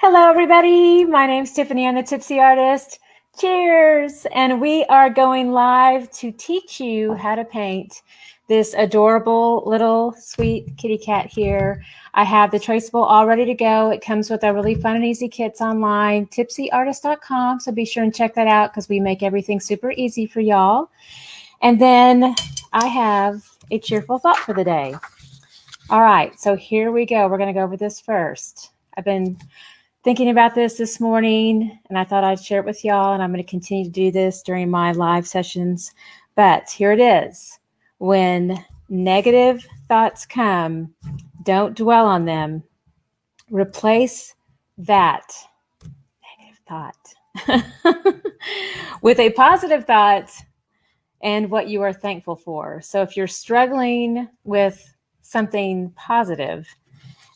Hello, everybody. My name's Tiffany. I'm the Tipsy Artist. Cheers! And we are going live to teach you how to paint this adorable little sweet kitty cat here. I have the traceable all ready to go. It comes with our really fun and easy kits online, tipsyartist.com. So be sure and check that out because we make everything super easy for y'all. And then I have a cheerful thought for the day. All right, so here we go. We're going to go over this first. I've been thinking about this morning, and I thought I'd share it with y'all, and I'm going to continue to do this during my live sessions. But here it is. When negative thoughts come, don't dwell on them. Replace that negative thought with a positive thought and what you are thankful for. So if you're struggling with something positive,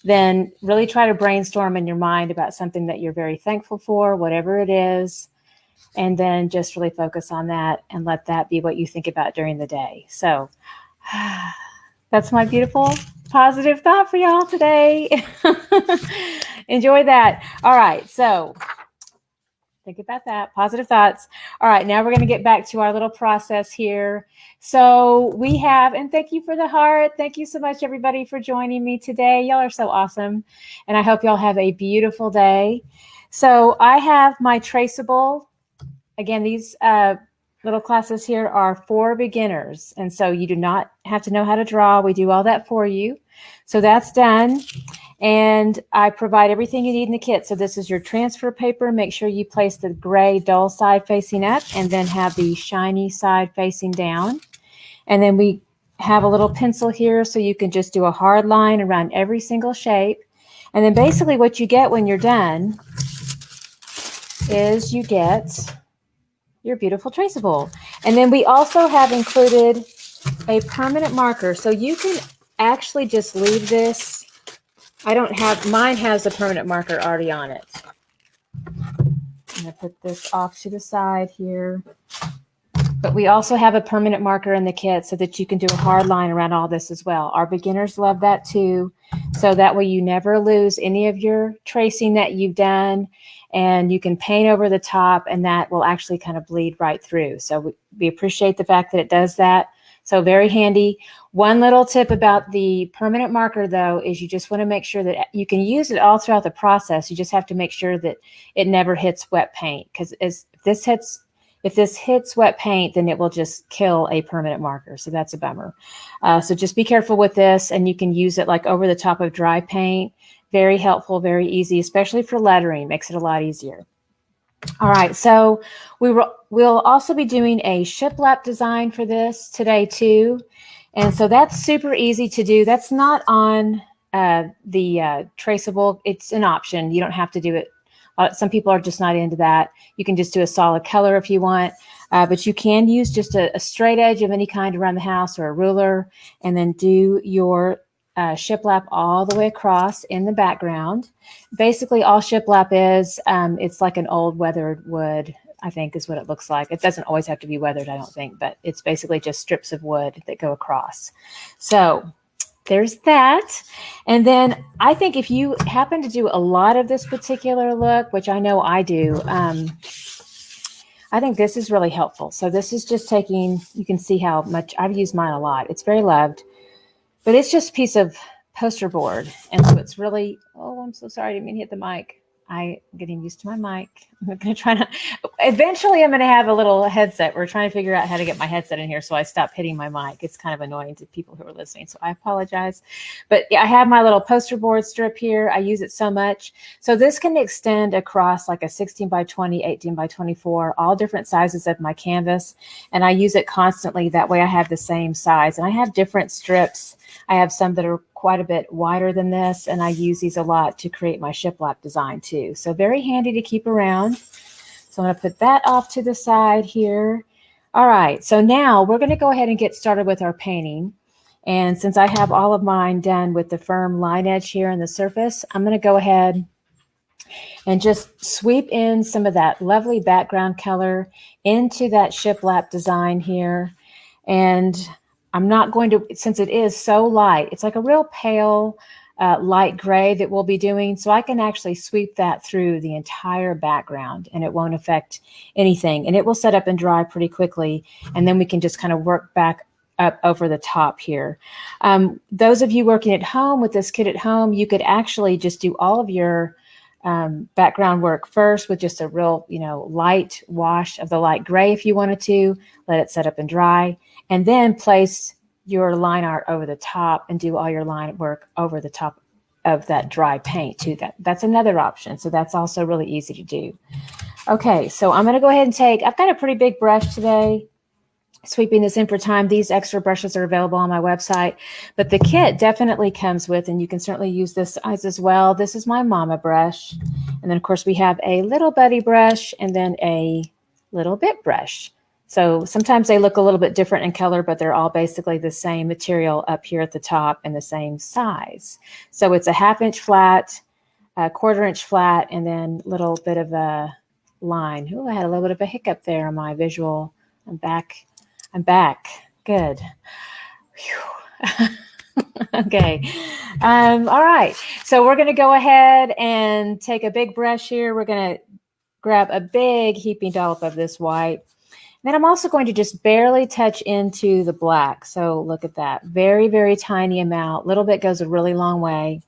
then really try to brainstorm in your mind about something that you're very thankful for, whatever it is, and then just really focus on that and let that be what you think about during the day. So that's my beautiful positive thought for y'all today. Enjoy that. All right, so think about that, positive thoughts. All right, now we're going to get back to our little process here. So we have, and thank you for the heart. Thank you so much, everybody, for joining me today. Y'all are so awesome, and I hope y'all have a beautiful day. So I have my traceable. Again, these little classes here are for beginners, and so you do not have to know how to draw. We do all that for you. So that's done. And I provide everything you need in the kit. So this is your transfer paper. Make sure you place the gray dull side facing up and then have the shiny side facing down. And then we have a little pencil here so you can just do a hard line around every single shape. And then basically what you get when you're done is you get your beautiful traceable. And then we also have included a permanent marker. So you can actually just leave this. I don't have, mine has a permanent marker already on it. I'm going to put this off to the side here. But we also have a permanent marker in the kit so that you can do a hard line around all this as well. Our beginners love that too. So that way you never lose any of your tracing that you've done, and you can paint over the top and that will actually kind of bleed right through. So we appreciate the fact that it does that. So very handy. One little tip about the permanent marker, though, is you just want to make sure that you can use it all throughout the process. You just have to make sure that it never hits wet paint, because if this hits wet paint, then it will just kill a permanent marker. So that's a bummer. So just be careful with this, and you can use it like over the top of dry paint. Very helpful, very easy, especially for lettering. Makes it a lot easier. All right, so we'll also be doing a shiplap design for this today too. And so that's super easy to do. That's not on the traceable. It's an option. You don't have to do it. Some people are just not into that. You can just do a solid color if you want, but you can use just a straight edge of any kind around the house or a ruler, and then do your shiplap all the way across in the background. Basically, all shiplap is, it's like an old weathered wood, I think is what it looks like. It doesn't always have to be weathered, I don't think, but it's basically just strips of wood that go across. So there's that. And then I think if you happen to do a lot of this particular look, which I know I do, I think this is really helpful. So this is just taking, you can see how much I've used mine a lot. It's very loved. But it's just a piece of poster board. And so it's really, oh, I'm so sorry. I didn't mean to hit the mic. I'm getting used to my mic. I'm going to try to, eventually I'm going to have a little headset. We're trying to figure out how to get my headset in here so I stop hitting my mic. It's kind of annoying to people who are listening, so I apologize. But yeah, I have my little poster board strip here. I use it so much. So this can extend across like a 16 by 20, 18 by 24, all different sizes of my canvas. And I use it constantly. That way I have the same size. And I have different strips. I have some that are quite a bit wider than this, and I use these a lot to create my shiplap design too. So very handy to keep around. So I'm going to put that off to the side here. All right, so now we're going to go ahead and get started with our painting. And since I have all of mine done with the firm line edge here in the surface, I'm going to go ahead and just sweep in some of that lovely background color into that shiplap design here. And I'm not going to, since it is so light, it's like a real pale light gray that we'll be doing. So I can actually sweep that through the entire background and it won't affect anything. And it will set up and dry pretty quickly. And then we can just kind of work back up over the top here. Those of you working at home with this kit at home, you could actually just do all of your background work first with just a real, light wash of the light gray if you wanted to. Let it set up and dry. And then place your line art over the top and do all your line work over the top of that dry paint too. That's another option. So that's also really easy to do. Okay, so I'm going to go ahead and I've got a pretty big brush today, sweeping this in for time. These extra brushes are available on my website, but the kit definitely comes with, and you can certainly use this size as well. This is my mama brush. And then of course we have a little buddy brush and then a little bit brush. So sometimes they look a little bit different in color, but they're all basically the same material up here at the top and the same size. So it's a 1/2 inch flat, a 1/4 inch flat, and then a little bit of a line. Oh, I had a little bit of a hiccup there on my visual. I'm back. Good. Okay. All right. So we're going to go ahead and take a big brush here. We're going to grab a big heaping dollop of this white. Then I'm also going to just barely touch into the black. So look at that. Very, very tiny amount. Little bit goes a really long way.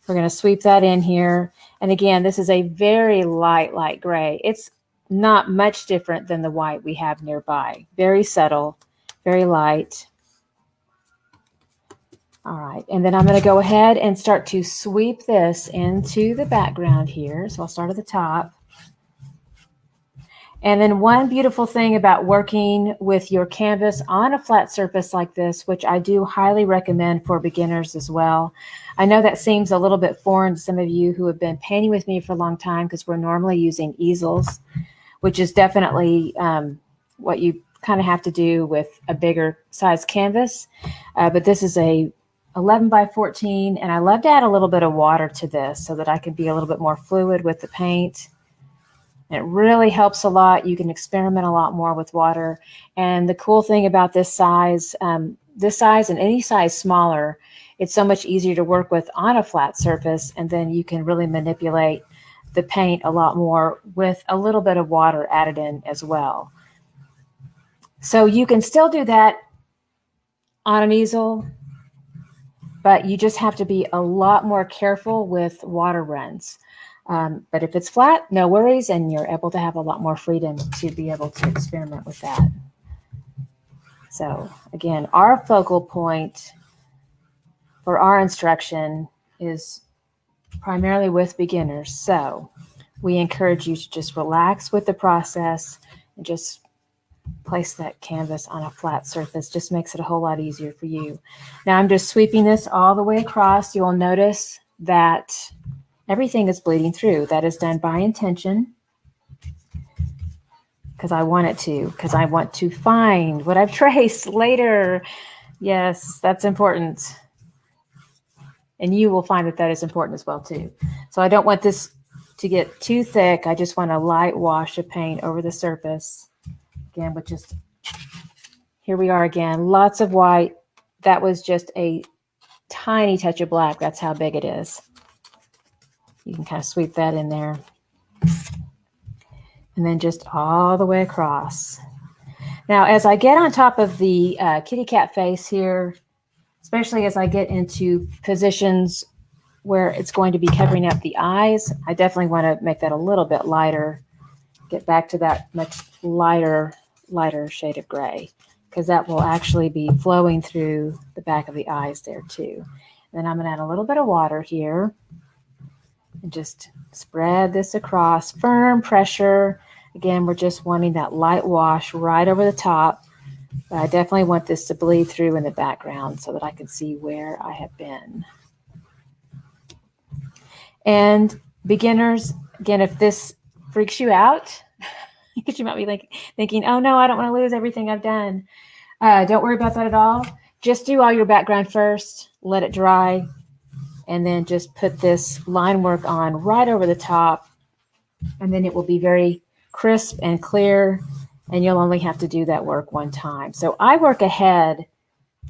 We're going to sweep that in here. And again, this is a very light gray. It's not much different than the white we have nearby. Very subtle, very light. All right. And then I'm going to go ahead and start to sweep this into the background here. So I'll start at the top. And then one beautiful thing about working with your canvas on a flat surface like this, which I do highly recommend for beginners as well. I know that seems a little bit foreign to some of you who have been painting with me for a long time because we're normally using easels, which is definitely what you kind of have to do with a bigger size canvas. But this is a 11 by 14, and I love to add a little bit of water to this so that I can be a little bit more fluid with the paint. It really helps a lot. You can experiment a lot more with water. And the cool thing about this size and any size smaller, it's so much easier to work with on a flat surface. And then you can really manipulate the paint a lot more with a little bit of water added in as well. So you can still do that on an easel, but you just have to be a lot more careful with water runs. But if it's flat, no worries, and you're able to have a lot more freedom to be able to experiment with that. So again, our focal point for our instruction is primarily with beginners. So we encourage you to just relax with the process and just place that canvas on a flat surface. Just makes it a whole lot easier for you. Now I'm just sweeping this all the way across. You'll notice that everything is bleeding through. That is done by intention because I want it to, because I want to find what I've traced later. Yes, that's important. And you will find that that is important as well too. So I don't want this to get too thick. I just want a light wash of paint over the surface. Again, but just, here we are again, lots of white. That was just a tiny touch of black. That's how big it is. You can kind of sweep that in there. And then just all the way across. Now, as I get on top of the kitty cat face here, especially as I get into positions where it's going to be covering up the eyes, I definitely want to make that a little bit lighter. Get back to that much lighter shade of gray, because that will actually be flowing through the back of the eyes there too. Then I'm going to add a little bit of water here. And just spread this across, firm pressure. Again, we're just wanting that light wash right over the top. But I definitely want this to bleed through in the background so that I can see where I have been. And beginners, again, if this freaks you out, because you might be thinking, oh no, I don't want to lose everything I've done. Don't worry about that at all. Just do all your background first, let it dry. And then just put this line work on right over the top. And then it will be very crisp and clear. And you'll only have to do that work one time. So I work ahead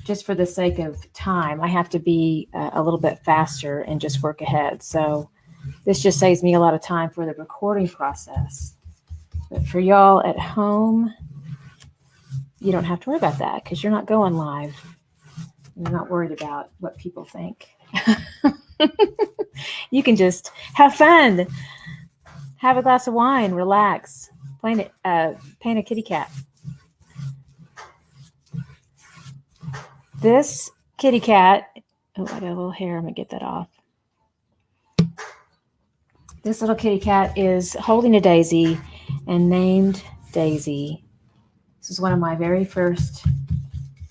just for the sake of time, I have to be a little bit faster and just work ahead. So this just saves me a lot of time for the recording process. But for y'all at home, you don't have to worry about that because you're not going live. You're not worried about what people think. You can just have fun, have a glass of wine, relax, paint a kitty cat. This kitty cat, oh, I got a little hair. I'm going to get that off. This little kitty cat is holding a daisy and named Daisy. This is one of my very first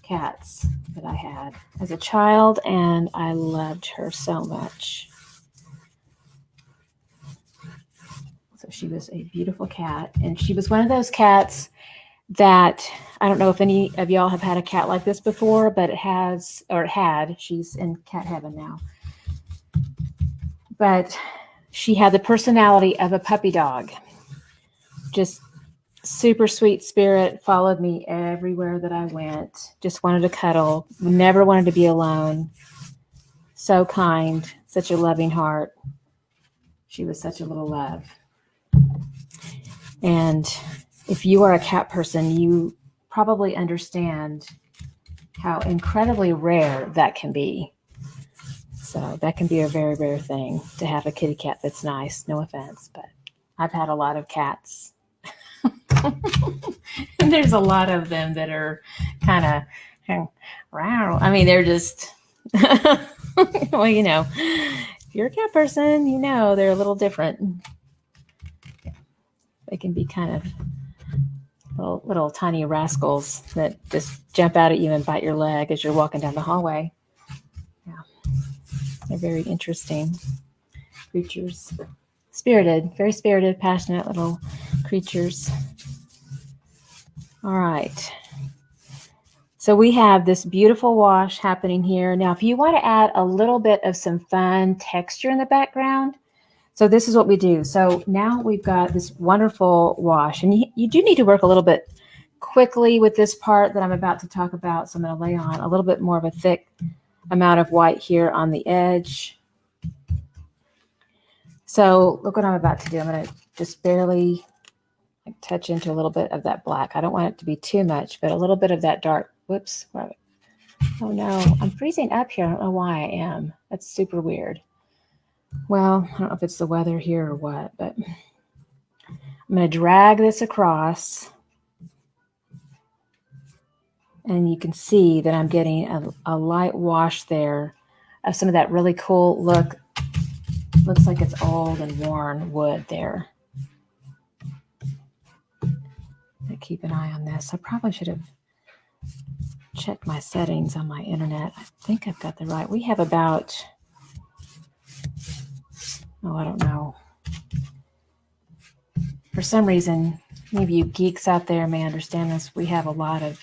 cats that I had as a child, and I loved her so much. So she was a beautiful cat, and she was one of those cats that I don't know if any of y'all have had a cat like this before, but it had, she's in cat heaven now. But she had the personality of a puppy dog. Just super sweet spirit, followed me everywhere that I went. Just wanted to cuddle, never wanted to be alone. So kind, such a loving heart. She was such a little love. And if you are a cat person, you probably understand how incredibly rare that can be. So that can be a very rare thing to have a kitty cat that's nice. No offense, but I've had a lot of cats. And there's a lot of them that are kind of, I mean, they're just, well, you know, if you're a cat person, you know, they're a little different. They can be kind of little tiny rascals that just jump out at you and bite your leg as you're walking down the hallway. Yeah, they're very interesting creatures. Spirited, very spirited, passionate little creatures. All right. So we have this beautiful wash happening here. Now, if you want to add a little bit of some fun texture in the background, so this is what we do. So now we've got this wonderful wash, and you do need to work a little bit quickly with this part that I'm about to talk about. So I'm going to lay on a little bit more of a thick amount of white here on the edge. So look what I'm about to do. I'm going to just barely touch into a little bit of that black. I don't want it to be too much, but a little bit of that dark. Whoops. Oh no, I'm freezing up here. I don't know why I am. That's super weird. Well, I don't know if it's the weather here or what, but I'm going to drag this across. And you can see that I'm getting a light wash there of some of that really cool look. Looks like it's old and worn wood there. Keep an eye on this. I probably should have checked my settings on my internet. I think I've got the right. We have about, oh, I don't know. For some reason, maybe you geeks out there may understand this. We have a lot of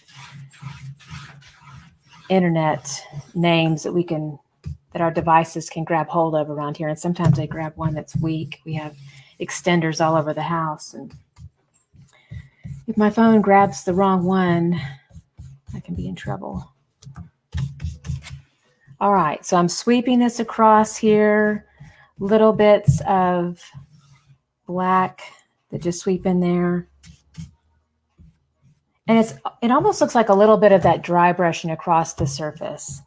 internet names that our devices can grab hold of around here. And sometimes they grab one that's weak. We have extenders all over the house. And if my phone grabs the wrong one, I can be in trouble. All right, so I'm sweeping this across here. Little bits of black that just sweep in there. And it almost looks like a little bit of that dry brushing across the surface.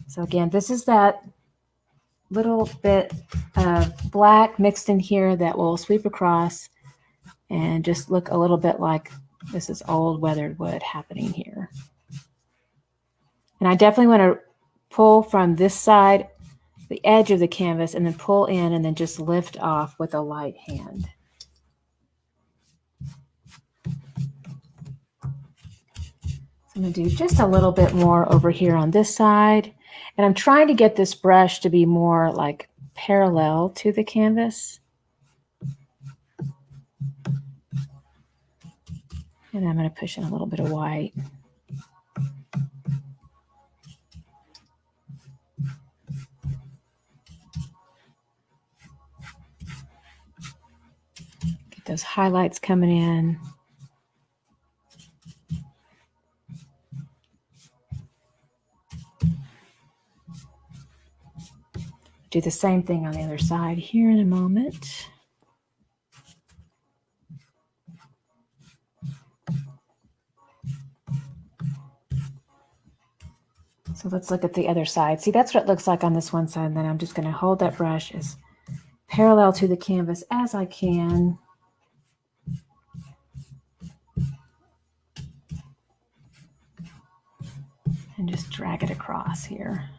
So again, this is that little bit of black mixed in here that will sweep across and just look a little bit like this is old weathered wood happening here. And I definitely want to pull from this side, the edge of the canvas, and then pull in and then just lift off with a light hand. I'm going to do just a little bit more over here on this side. And I'm trying to get this brush to be more like parallel to the canvas. And I'm going to push in a little bit of white. Get those highlights coming in. do the same thing on the other side here in a moment. So let's look at the other side. See, that's what it looks like on this one side. And then I'm just going to hold that brush as parallel to the canvas as I can. And just drag it across here.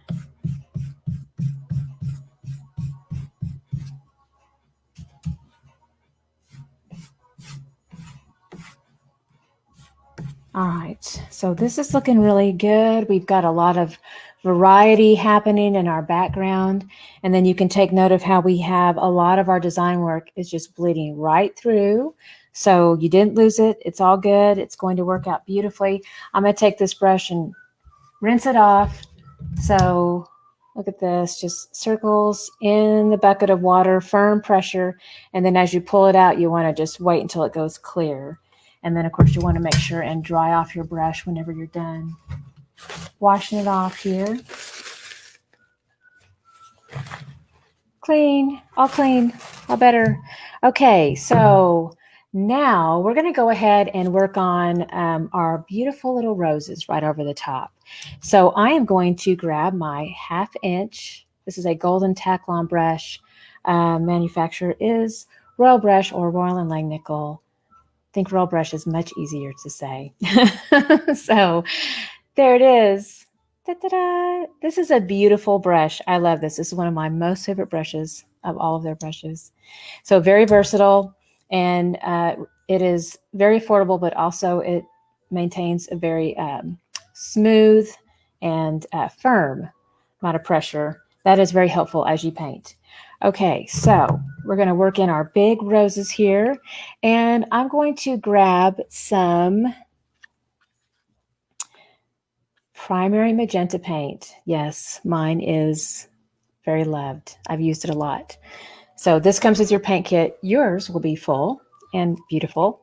All right, so this is looking really good. We've got a lot of variety happening in our background. And then you can take note of how we have a lot of our design work is just bleeding right through. So you didn't lose it. It's all good. It's going to work out beautifully. I'm going to take this brush and rinse it off. So look at this, just circles in the bucket of water, firm pressure. And then as you pull it out, you want to just wait until it goes clear. And then, of course, you want to make sure and dry off your brush whenever you're done washing it off here. Clean, all better. Okay, so now we're going to go ahead and work on our beautiful little roses right over the top. So I am going to grab my 1/2 inch. This is a golden Taklon brush. Manufacturer is Royal Brush or Royal and Langnickel. I think Royal Brush is much easier to say. So there it is. Da-da-da. This is a beautiful brush. I love this. This is one of my most favorite brushes of all of their brushes. So very versatile, and it is very affordable, but also it maintains a very smooth and firm amount of pressure. That is very helpful as you paint. Okay, so we're going to work in our big roses here, and I'm going to grab some primary magenta paint. Yes, mine is very loved. I've used it a lot. So this comes with your paint kit. Yours will be full and beautiful.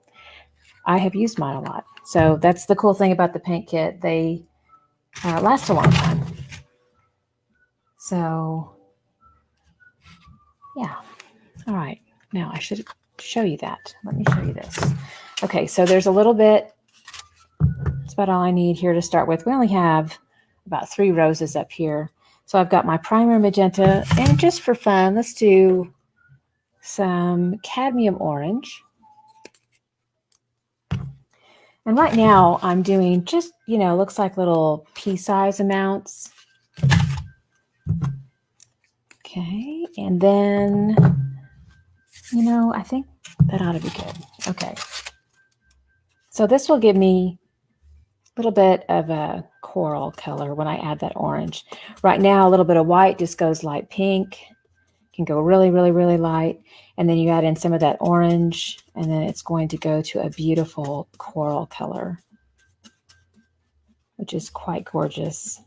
I have used mine a lot. So that's the cool thing about the paint kit. They last a long time. So yeah. All right. Now I should show you that. Let me show you this. Okay, so there's a little bit. That's about all I need here to start with. We only have about 3 roses up here. So I've got my primer magenta, and just for fun, let's do some cadmium orange. And right now I'm doing just, looks like little pea-size amounts. Okay, and then, I think that ought to be good. Okay. So this will give me a little bit of a coral color when I add that orange. Right now, a little bit of white just goes light pink. Can go really, really, really light. And then you add in some of that orange, and then it's going to go to a beautiful coral color, which is quite gorgeous.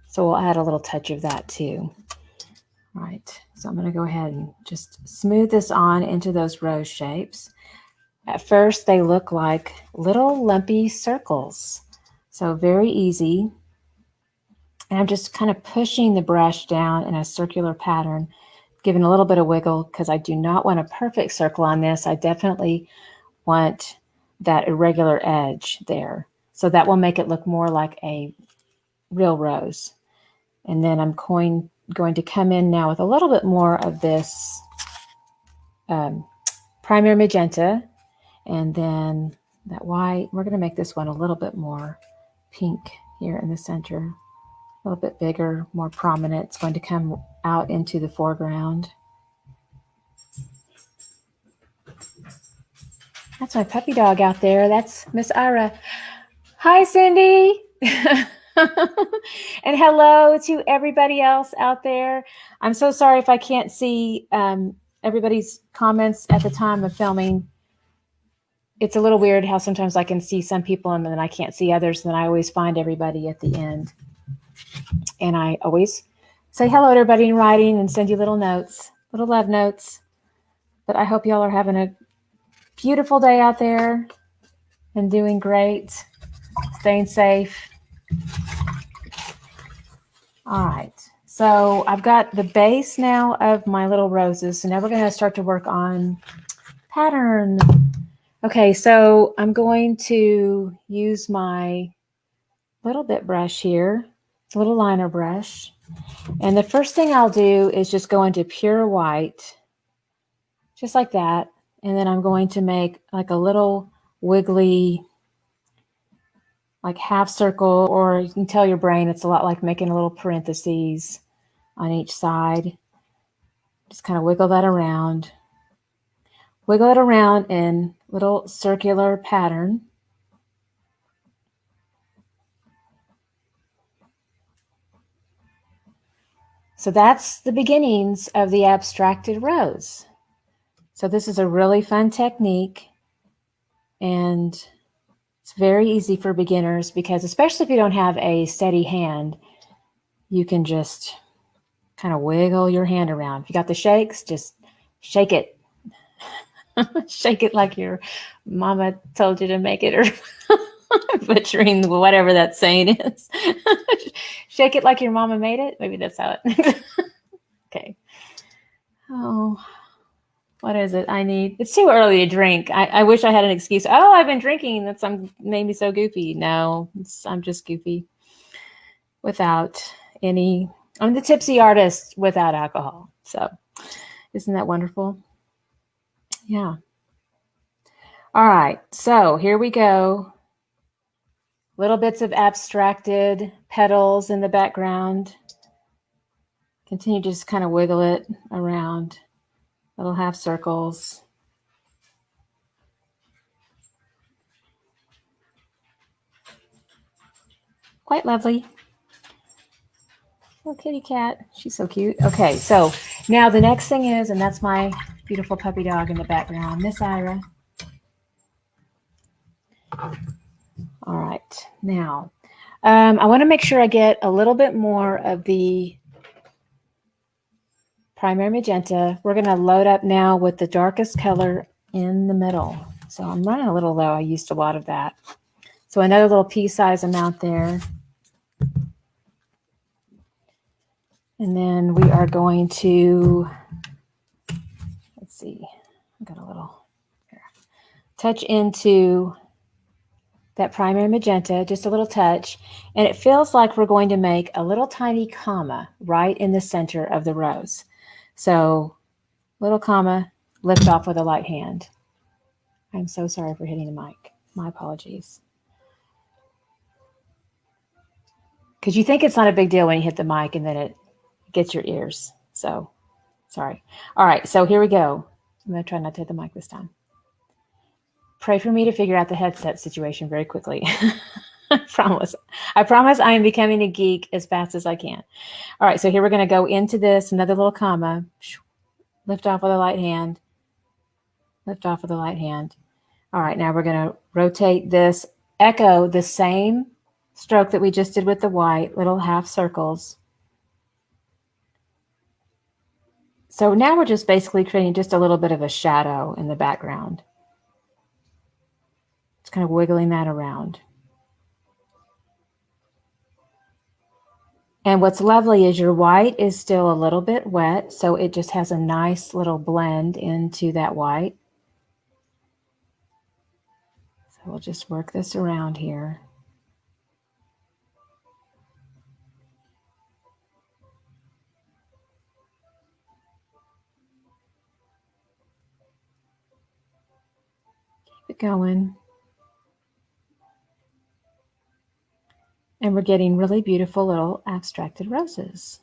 So we'll add a little touch of that too. All right, so I'm going to go ahead and just smooth this on into those rose shapes. At first, they look like little lumpy circles. So very easy. And I'm just kind of pushing the brush down in a circular pattern, giving a little bit of wiggle because I do not want a perfect circle on this. I definitely want that irregular edge there. So that will make it look more like a real rose. And then I'm going to come in now with a little bit more of this primary magenta. And then that white, we're going to make this one a little bit more pink here in the center, a little bit bigger, more prominent. It's going to come out into the foreground. That's my puppy dog out there. That's Miss Ira. Hi, Cindy. And hello to everybody else out there. I'm so sorry if I can't see everybody's comments at the time of filming. It's a little weird how sometimes I can see some people and then I can't see others. And then I always find everybody at the end. And I always say hello to everybody in writing and send you little notes, little love notes. But I hope y'all are having a beautiful day out there and doing great, staying safe. All right, So I've got the base now of my little roses. So now we're going to start to work on pattern. Okay, so I'm going to use my little bit brush here. It's a little liner brush. And the first thing I'll do is just go into pure white, just like that. And then I'm going to make like a little wiggly, like half circle, or you can tell your brain it's a lot like making a little parentheses on each side. Just kind of wiggle that around. Wiggle it around in little circular pattern. So that's the beginnings of the abstracted rose. So this is a really fun technique, and it's very easy for beginners because especially if you don't have a steady hand, you can just kind of wiggle your hand around. If you got the shakes, just shake it. Shake it like your mama told you to make it, or butchering whatever that saying is. Shake it like your mama made it. Maybe that's how it. Okay. Oh, what is it? It's too early to drink. I wish I had an excuse. Oh, I've been drinking. That's made me so goofy. No, I'm just goofy without any. I'm the tipsy artist without alcohol. So isn't that wonderful? Yeah. All right. So here we go. Little bits of abstracted petals in the background. Continue to just kind of wiggle it around. Little half circles. Quite lovely. Little kitty cat. She's so cute. Okay, so now the next thing is, and that's my beautiful puppy dog in the background, Miss Ira. All right, now I want to make sure I get a little bit more of the primary magenta. We're going to load up now with the darkest color in the middle. So I'm running a little low. I used a lot of that. So another little pea-size amount there. And then we are going to, let's see, I got a little here. Touch into that primary magenta, just a little touch. And it feels like we're going to make a little tiny comma right in the center of the rose. So little comma, lift off with a light hand. I'm so sorry for hitting the mic. My apologies. Because you think it's not a big deal when you hit the mic and then it gets your ears. So sorry. All right, so here we go. I'm going to try not to hit the mic this time. Pray for me to figure out the headset situation very quickly. I promise. I promise I am becoming a geek as fast as I can. All right, so here we're going to go into this, another little comma. Lift off with a light hand. Lift off with a light hand. All right, now we're going to rotate this, echo the same stroke that we just did with the white, little half circles. So now we're just basically creating just a little bit of a shadow in the background. Just kind of wiggling that around. And what's lovely is your white is still a little bit wet, so it just has a nice little blend into that white. So we'll just work this around here. Keep it going. And we're getting really beautiful little abstracted roses.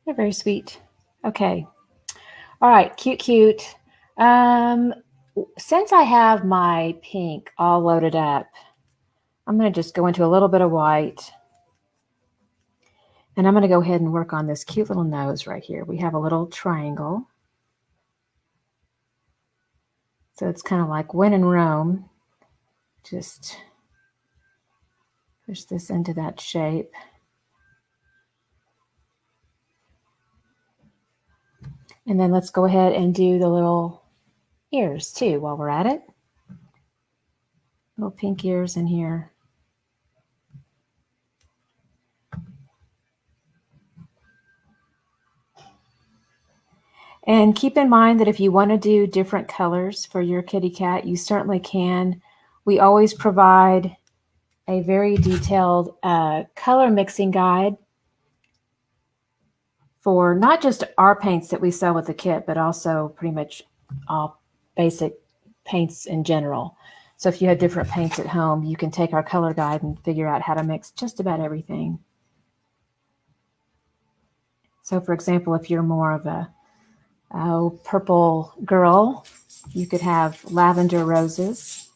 They're very sweet. Okay. All right, cute, cute. Since I have my pink all loaded up, I'm going to just go into a little bit of white. And I'm going to go ahead and work on this cute little nose right here. We have a little triangle. So it's kind of like when in Rome. Just push this into that shape. And then let's go ahead and do the little ears too while we're at it. Little pink ears in here. And keep in mind that if you want to do different colors for your kitty cat, you certainly can. We always provide a very detailed color mixing guide for not just our paints that we sell with the kit, but also pretty much all basic paints in general. So if you have different paints at home, you can take our color guide and figure out how to mix just about everything. So for example, if you're more of a purple girl, you could have lavender roses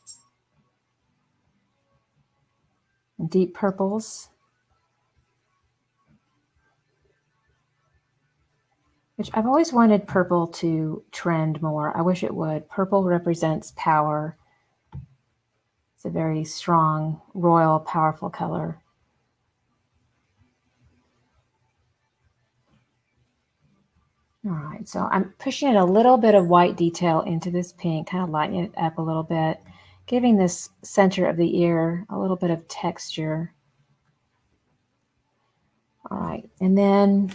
and deep purples, which I've always wanted purple to trend more. I wish it would. Purple represents power. It's a very strong, royal, powerful color. All right, so I'm pushing in a little bit of white detail into this pink, kind of lightening it up a little bit, giving this center of the ear a little bit of texture. All right, and then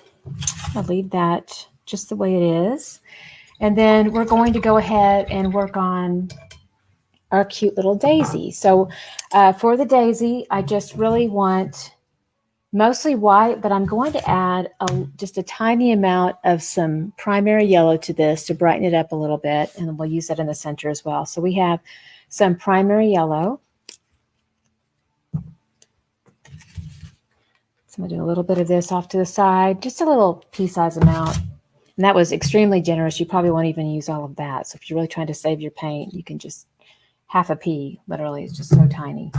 I'll leave that just the way it is. And then we're going to go ahead and work on our cute little daisy. So for the daisy, I just really want mostly white, but I'm going to add just a tiny amount of some primary yellow to this to brighten it up a little bit, and we'll use that in the center as well. So we have some primary yellow. So I'm going to do a little bit of this off to the side, just a little pea-size amount. And that was extremely generous. You probably won't even use all of that. So if you're really trying to save your paint, you can just half a pea, literally. It's just so tiny.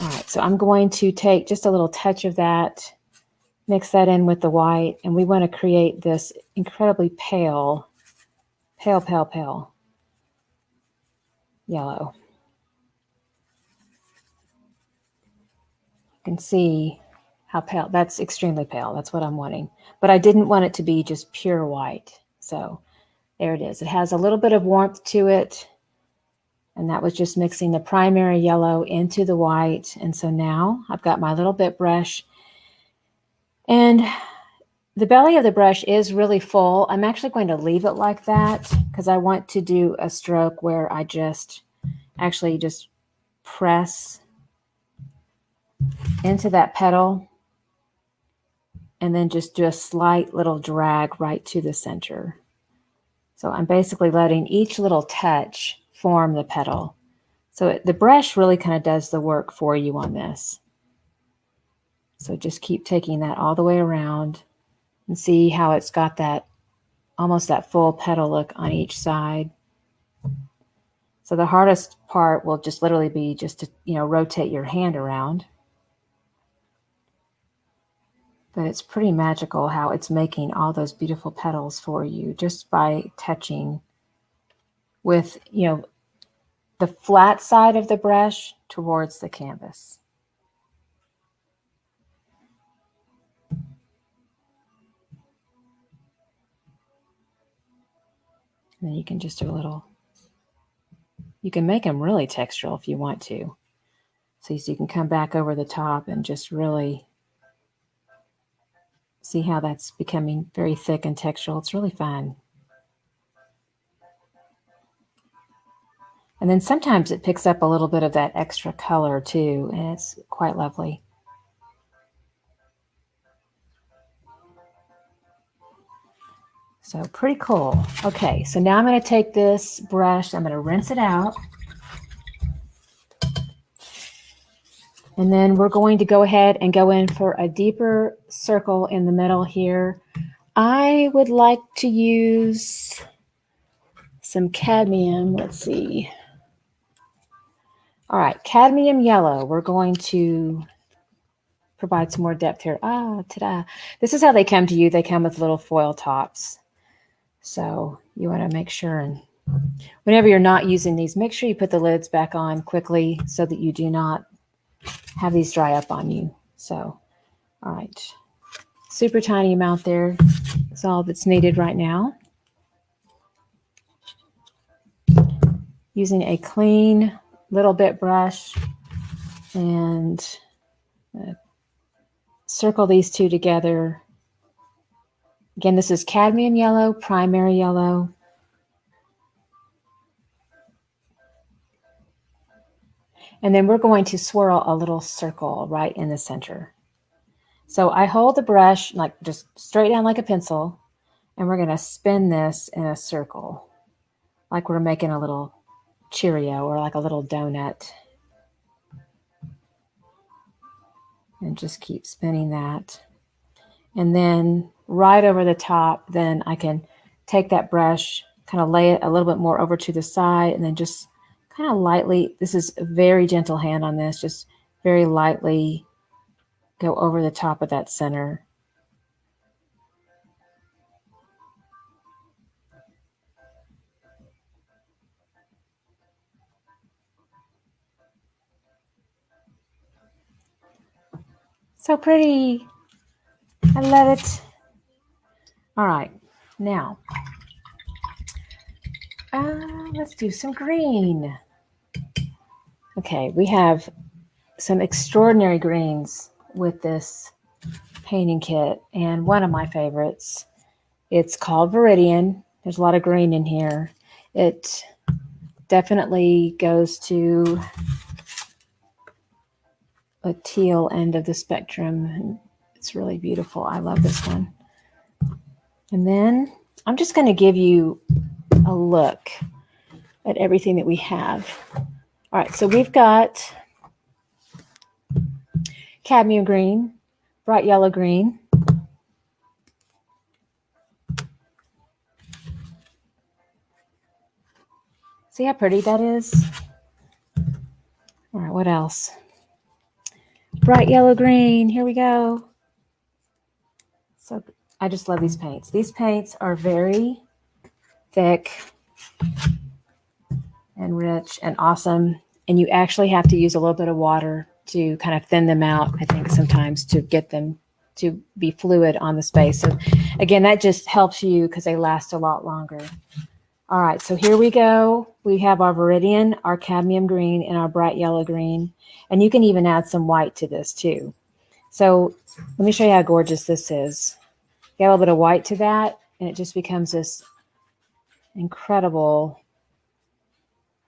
All right, so I'm going to take just a little touch of that, mix that in with the white, and we want to create this incredibly pale yellow. You can see how pale. That's extremely pale. That's what I'm wanting. But I didn't want it to be just pure white. So there it is. It has a little bit of warmth to it. And that was just mixing the primary yellow into the white. And so now I've got my little bit brush. And the belly of the brush is really full. I'm actually going to leave it like that because I want to do a stroke where I just press into that petal and then just do a slight little drag right to the center. So I'm basically letting each little touch form the petal. So the brush really kind of does the work for you on this. So just keep taking that all the way around and see how it's got that almost that full petal look on each side. So the hardest part will just literally be just to, rotate your hand around. But it's pretty magical how it's making all those beautiful petals for you just by touching with, the flat side of the brush towards the canvas. And then you can just do a little, you can make them really textural if you want to. So you can come back over the top and just really see how that's becoming very thick and textural. It's really fun. And then sometimes it picks up a little bit of that extra color too, and it's quite lovely. So pretty cool. Okay, so now I'm going to take this brush, I'm going to rinse it out. And then we're going to go ahead and go in for a deeper circle in the middle here. I would like to use some cadmium. Let's see. All right, cadmium yellow. We're going to provide some more depth here. Ah, ta-da. This is how they come to you. They come with little foil tops. So you want to make sure, and whenever you're not using these, make sure you put the lids back on quickly so that you do not have these dry up on you. So, all right. Super tiny amount there. That's all that's needed right now. Using a clean little bit brush and circle these two together Again, this is cadmium yellow, primary yellow. And then we're going to swirl a little circle right in the center. So I hold the brush like just straight down like a pencil, and we're going to spin this in a circle, like we're making a little Cheerio or like a little donut. And just keep spinning that. And then right over the top, then I can take that brush, kind of lay it a little bit more over to the side, and then just kind of lightly, this is a very gentle hand on this, just very lightly go over the top of that center. So pretty. I love it. All right, now let's do some green. Okay, we have some extraordinary greens with this painting kit, and one of my favorites, it's called Viridian. There's a lot of green in here. It definitely goes to a teal end of the spectrum. It's really beautiful. I love this one. And then I'm just going to give you a look at everything that we have. All right, so we've got cadmium green, bright yellow green, see how pretty that is? All right, what else? Bright yellow green, here we go. So I just love these paints. These paints are very thick and rich and awesome. And you actually have to use a little bit of water to kind of thin them out, I think, sometimes to get them to be fluid on the space. So again, that just helps you because they last a lot longer. All right, so here we go. We have our Viridian, our cadmium green, and our bright yellow green. And you can even add some white to this too. So let me show you how gorgeous this is. Get a little bit of white to that, and it just becomes this incredible,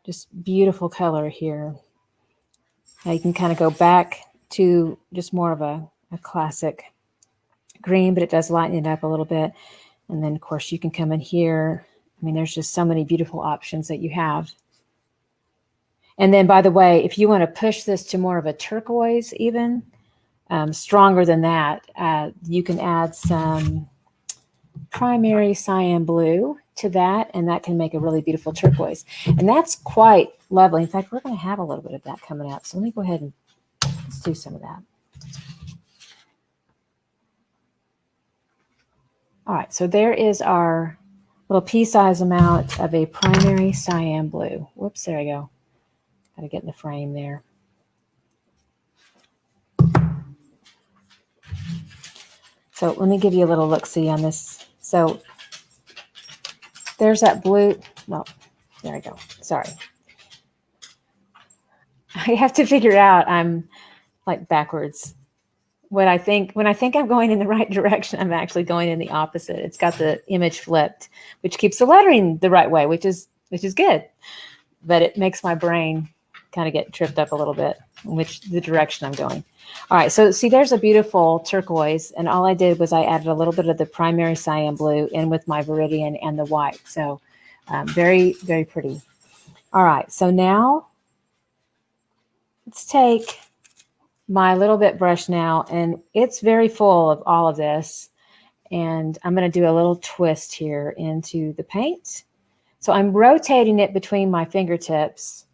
just beautiful color here. Now you can kind of go back to just more of a classic green, but it does lighten it up a little bit. And then, of course, you can come in here. I mean, there's just so many beautiful options that you have. And then, by the way, if you want to push this to more of a turquoise even, stronger than that, you can add some primary cyan blue to that, and that can make a really beautiful turquoise. And that's quite lovely. In fact, we're going to have a little bit of that coming up. So let me go ahead and let's do some of that. All right, so there is our little pea-size amount of a primary cyan blue. Whoops, there I go. Got to get in the frame there. So let me give you a little look-see on this. So there's that blue. Well, there I go. Sorry. I have to figure out I'm like backwards. When I think I'm going in the right direction, I'm actually going in the opposite. It's got the image flipped, which keeps the lettering the right way, which is good. But it makes my brain kind of get tripped up a little bit, in which the direction I'm going. All right, so see, there's a beautiful turquoise, and all I did was I added a little bit of the primary cyan blue in with my Viridian and the white. So very, very pretty. All right, so now let's take my little bit brush now, and it's very full of all of this. And I'm going to do a little twist here into the paint. So I'm rotating it between my fingertips.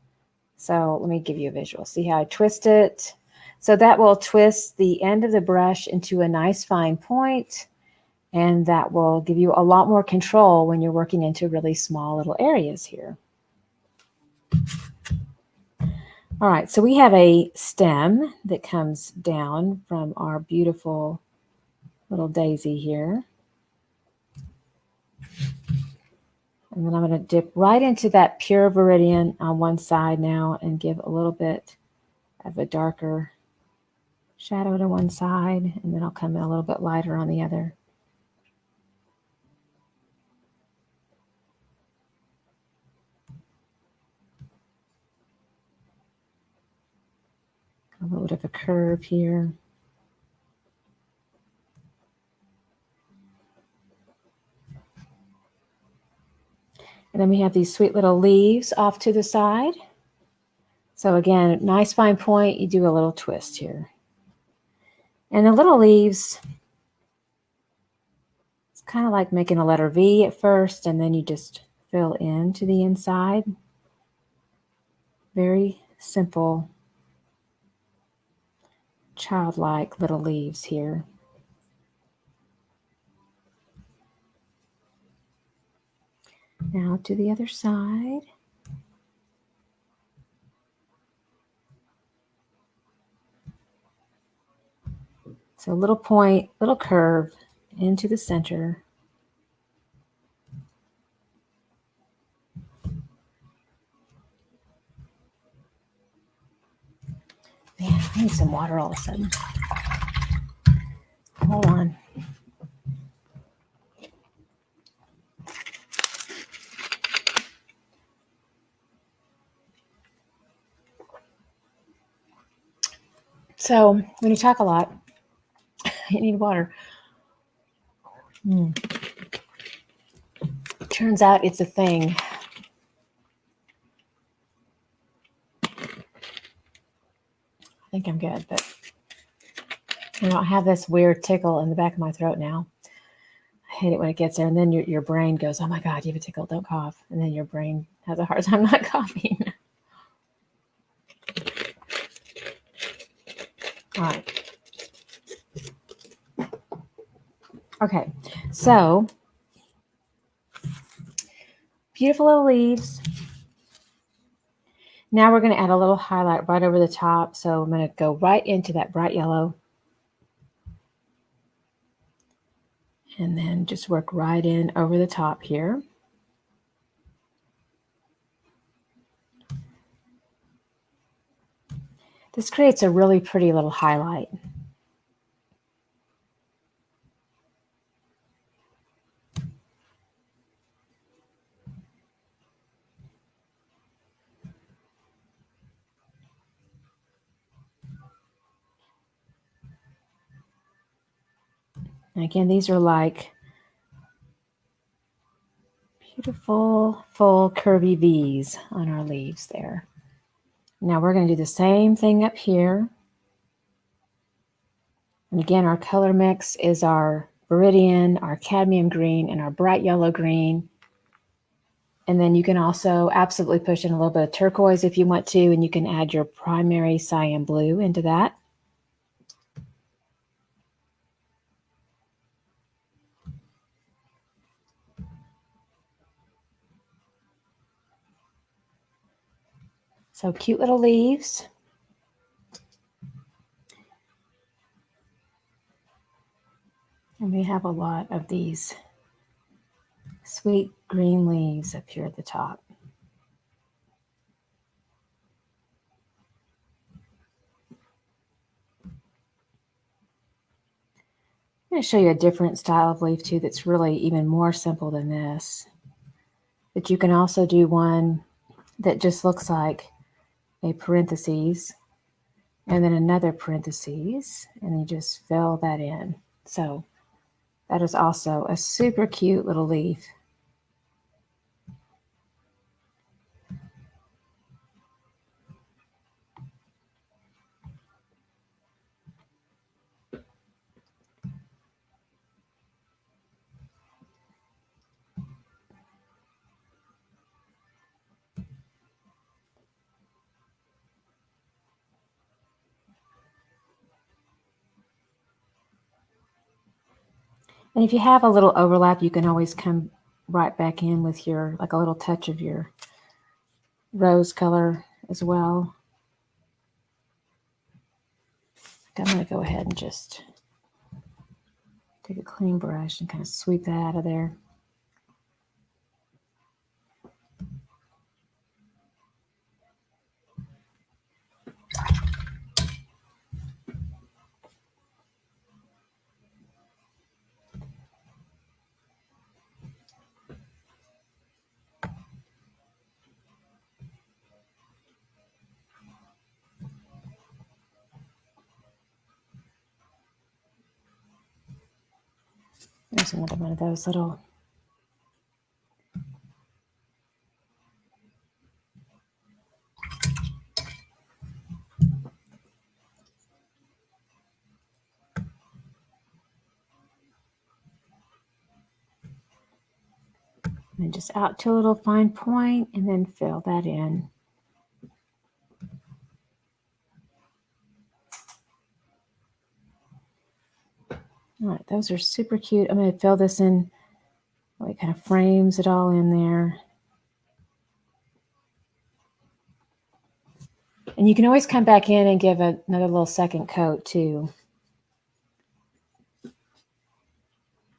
So let me give you a visual. See how I twist it? So that will twist the end of the brush into a nice fine point, and that will give you a lot more control when you're working into really small little areas here. All right, so we have a stem that comes down from our beautiful little daisy here. And then I'm going to dip right into that pure Viridian on one side now and give a little bit of a darker shadow to one side, and then I'll come in a little bit lighter on the other. bit of a curve here. And then we have these sweet little leaves off to the side. So again, nice fine point, you do a little twist here. And the little leaves, it's kind of like making a letter V at first, and then you just fill in to the inside. Very simple, childlike little leaves here. Now to the other side. So a little point, little curve into the center. Man, I need some water all of a sudden. Hold on. So when you talk a lot, you need water. Turns out it's a thing. I think I'm good, but I have this weird tickle in the back of my throat now. I hate it when it gets there, and then your brain goes, "Oh my God, you have a tickle, don't cough." And then your brain has a hard time not coughing. All right. Okay, so beautiful little leaves. Now we're going to add a little highlight right over the top. So I'm going to go right into that bright yellow. And then just work right in over the top here. This creates a really pretty little highlight. And again, these are like beautiful, full, curvy V's on our leaves there. Now we're going to do the same thing up here. And again, our color mix is our Viridian, our cadmium green, and our bright yellow green. And then you can also absolutely push in a little bit of turquoise if you want to, and you can add your primary cyan blue into that. So cute little leaves. And we have a lot of these sweet green leaves up here at the top. I'm going to show you a different style of leaf too that's really even more simple than this. But you can also do one that just looks like a parentheses and then another parentheses, and you just fill that in. So that is also a super cute little leaf. And if you have a little overlap, you can always come right back in with your, like a little touch of your rose color as well. I'm going to go ahead and just take a clean brush and kind of sweep that out of there. There's another one of those little. And just out to a little fine point and then fill that in. All right, those are super cute. I'm going to fill this in. It kind of frames it all in there. And you can always come back in and give another little second coat too.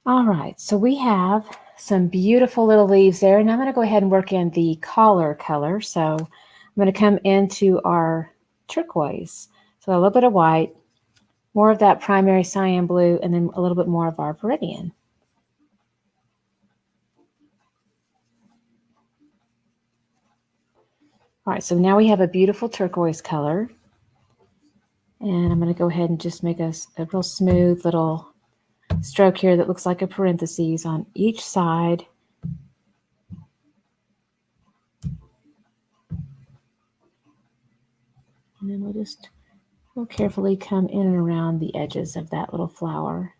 All right, so we have some beautiful little leaves there. And I'm going to go ahead and work in the collar color. So I'm going to come into our turquoise. So a little bit of white, more of that primary cyan blue, and then a little bit more of our viridian. All right, so now we have a beautiful turquoise color. And I'm going to go ahead and just make a real smooth little stroke here that looks like a parentheses on each side. And then we'll just real carefully come in and around the edges of that little flower.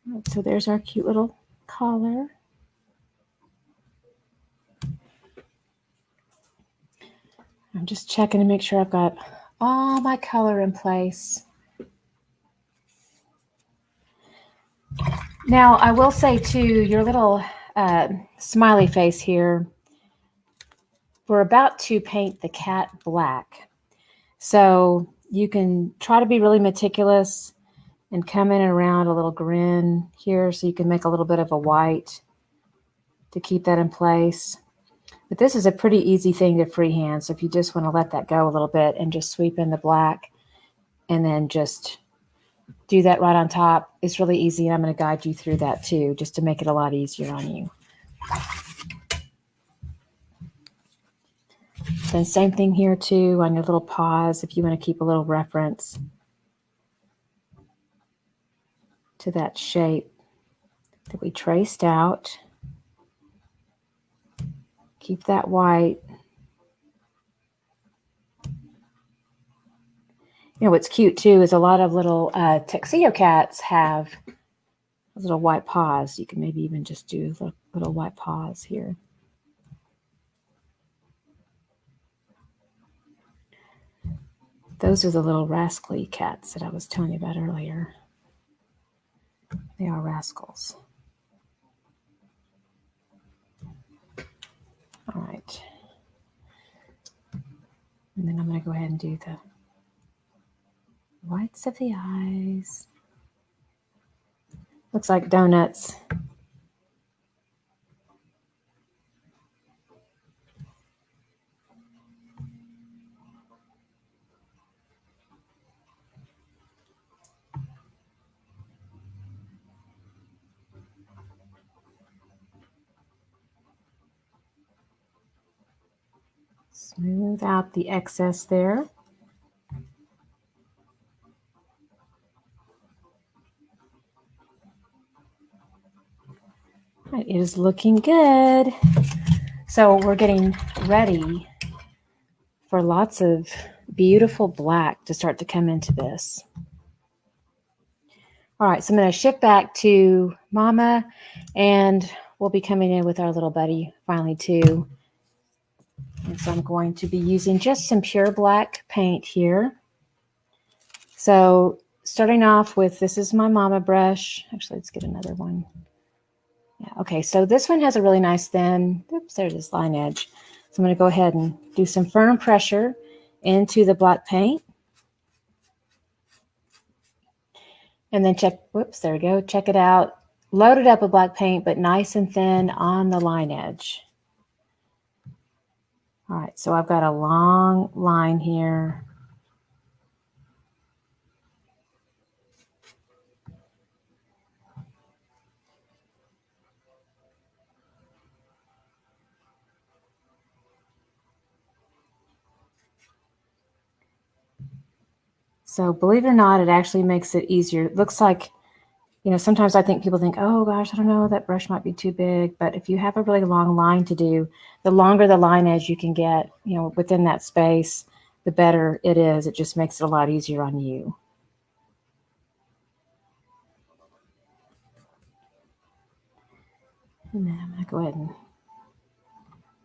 Right, so there's our cute little collar. I'm just checking to make sure I've got all my color in place. Now, I will say too, your little smiley face here, we're about to paint the cat black. So you can try to be really meticulous and come in and around a little grin here so you can make a little bit of a white to keep that in place. But this is a pretty easy thing to freehand. So if you just want to let that go a little bit and just sweep in the black and then just do that right on top, it's really easy. And I'm going to guide you through that too, just to make it a lot easier on you. Then same thing here too on your little paws if you want to keep a little reference to that shape that we traced out. Keep that white. You know, what's cute too is a lot of little tuxedo cats have little white paws. You can maybe even just do little white paws here. Those are the little rascally cats that I was telling you about earlier. They are rascals. All right. And then I'm going to go ahead and do the whites of the eyes. Looks like donuts. Smooth out the excess there. It is looking good. So we're getting ready for lots of beautiful black to start to come into this. All right, so I'm going to shift back to Mama, and we'll be coming in with our little buddy finally too. And so I'm going to be using just some pure black paint here. So starting off with, this is my Mama brush. Actually, let's get another one. Yeah, okay, so this one has a really nice thin, oops, there's this line edge. So I'm going to go ahead and do some firm pressure into the black paint. And then check, whoops, there we go. Check it out. Load it up with black paint, but nice and thin on the line edge. All right, so I've got a long line here. So believe it or not, it actually makes it easier. It looks like, you know, sometimes I think people think, oh gosh, I don't know, that brush might be too big. But if you have a really long line to do, the longer the line edge you can get, you know, within that space, the better it is. It just makes it a lot easier on you. And then I'm going to go ahead and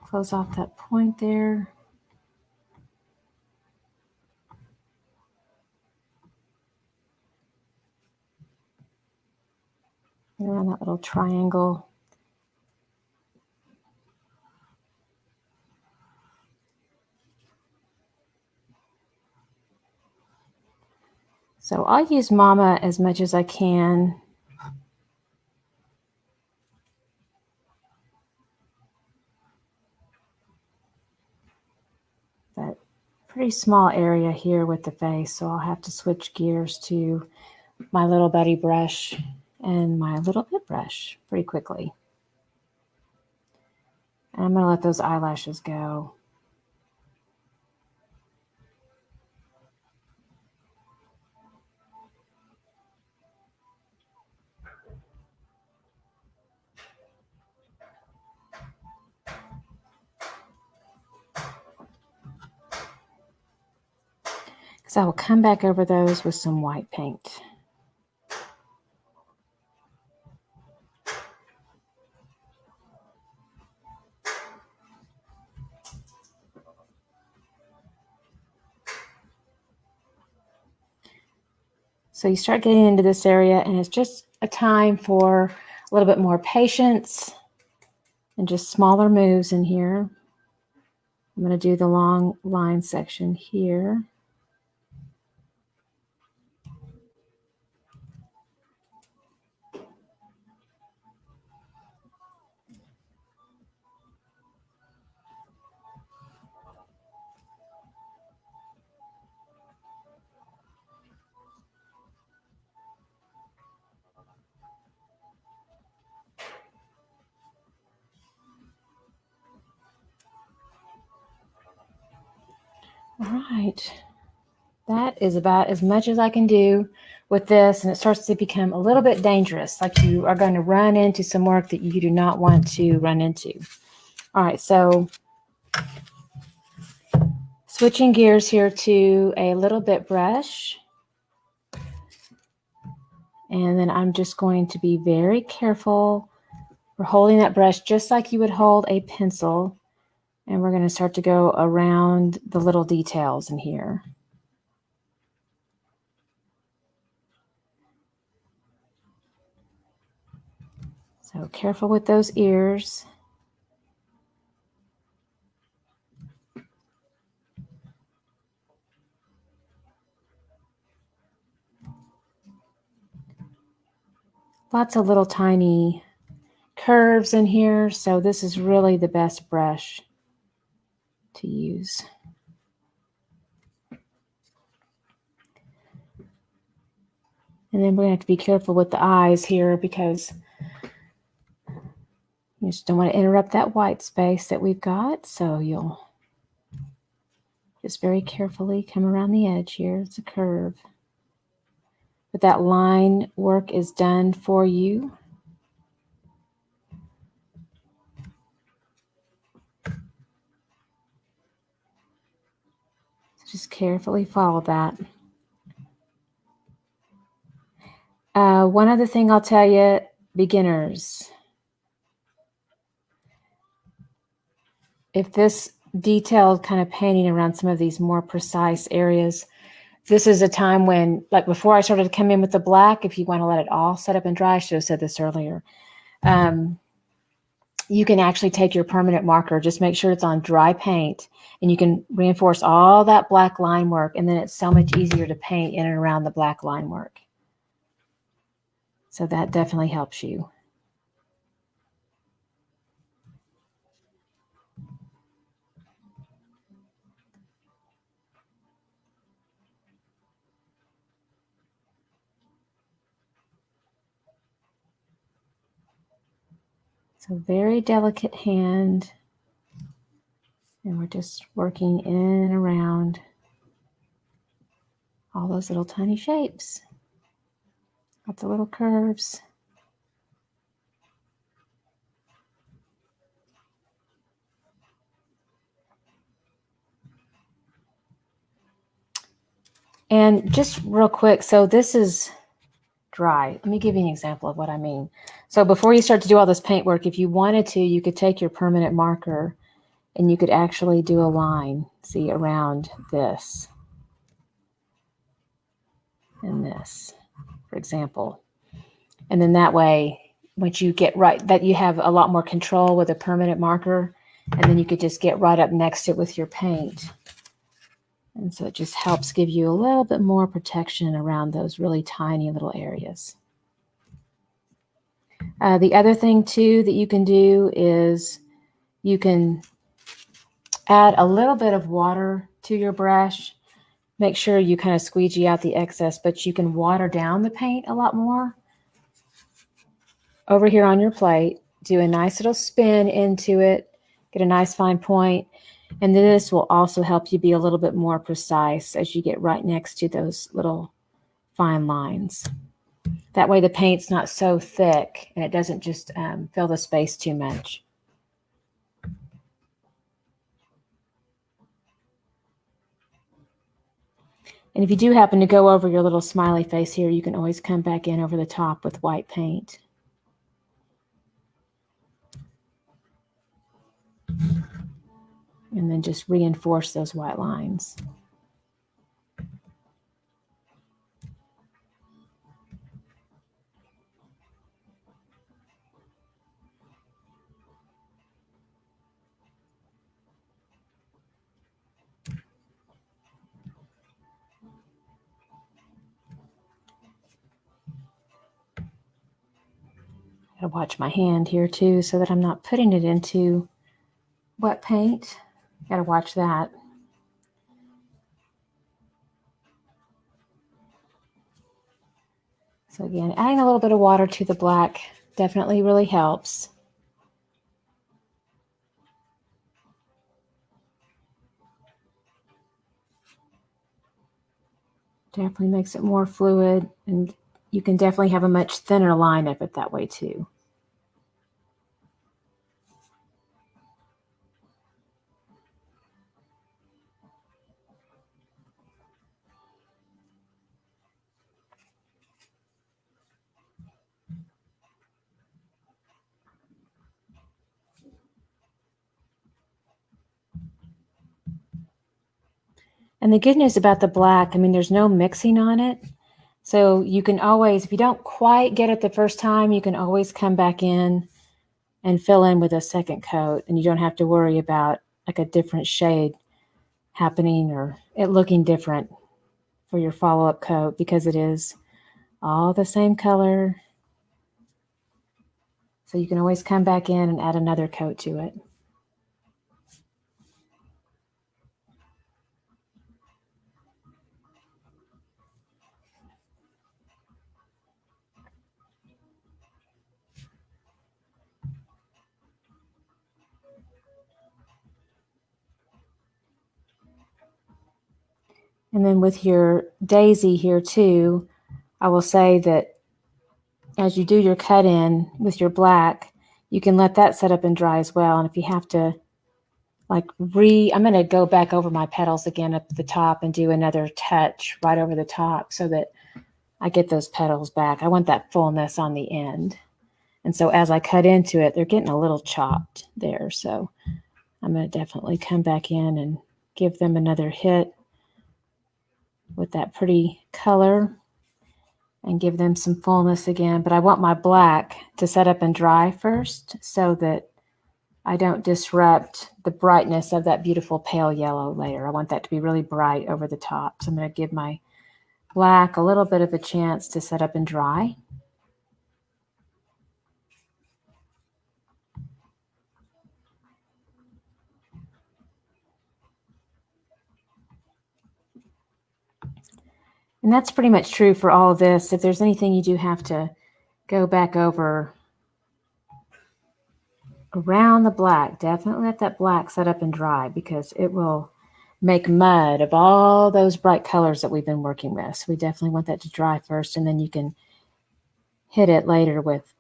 close off that point there. Around that little triangle. So I'll use Mama as much as I can. That pretty small area here with the face, so I'll have to switch gears to my little buddy brush and my little bit brush pretty quickly. And I'm going to let those eyelashes go. Because I will come back over those with some white paint. So you start getting into this area, and it's just a time for a little bit more patience and just smaller moves in here. I'm going to do the long line section here. All right, that is about as much as I can do with this, and it starts to become a little bit dangerous, like you are going to run into some work that you do not want to run into. All right, so switching gears here to a little bit brush, and then I'm just going to be very careful. We're holding that brush just like you would hold a pencil, and we're going to start to go around the little details in here. So careful with those ears. Lots of little tiny curves in here, so this is really the best brush to use. And then we're going to have to be careful with the eyes here, because you just don't want to interrupt that white space that we've got. So you'll just very carefully come around the edge here. It's a curve. But that line work is done for you. So just carefully follow that. One other thing I'll tell you, beginners, if this detailed kind of painting around some of these more precise areas, this is a time when, like before I started to come in with the black, if you want to let it all set up and dry, I should have said this earlier, you can actually take your permanent marker, just make sure it's on dry paint, and you can reinforce all that black line work, and then it's so much easier to paint in and around the black line work. So that definitely helps you. So very delicate hand, and we're just working in and around. All those little tiny shapes. Lots of little curves. And just real quick, so this is dry. Let me give you an example of what I mean. So before you start to do all this paint work, if you wanted to, you could take your permanent marker and you could actually do a line, see, around this and this, for example. And then that way, once you get right, that you have a lot more control with a permanent marker, and then you could just get right up next to it with your paint. And so it just helps give you a little bit more protection around those really tiny little areas. The other thing too that you can do is you can add a little bit of water to your brush. Make sure you kind of squeegee out the excess, but you can water down the paint a lot more. Over here on your plate, do a nice little spin into it, get a nice fine point, and this will also help you be a little bit more precise as you get right next to those little fine lines. That way the paint's not so thick and it doesn't just fill the space too much. And if you do happen to go over your little smiley face here, you can always come back in over the top with white paint. And then just reinforce those white lines. Gotta watch my hand here too so that I'm not putting it into wet paint. Gotta watch that. So again, adding a little bit of water to the black definitely really helps. Definitely makes it more fluid, and you can definitely have a much thinner line of it that way too. And the good news about the black, I mean, there's no mixing on it. So you can always, if you don't quite get it the first time, you can always come back in and fill in with a second coat, and you don't have to worry about like a different shade happening or it looking different for your follow-up coat, because it is all the same color. So you can always come back in and add another coat to it. And then with your daisy here too, I will say that as you do your cut in with your black, you can let that set up and dry as well. And if you have to I'm going to go back over my petals again up at the top and do another touch right over the top so that I get those petals back. I want that fullness on the end. And so as I cut into it, they're getting a little chopped there. So I'm going to definitely come back in and give them another hit with that pretty color and give them some fullness again. But I want my black to set up and dry first so that I don't disrupt the brightness of that beautiful pale yellow later. I want that to be really bright over the top. So I'm going to give my black a little bit of a chance to set up and dry. And that's pretty much true for all of this. If there's anything you do have to go back over around the black, definitely let that black set up and dry, because it will make mud of all those bright colors that we've been working with. So we definitely want that to dry first, and then you can hit it later with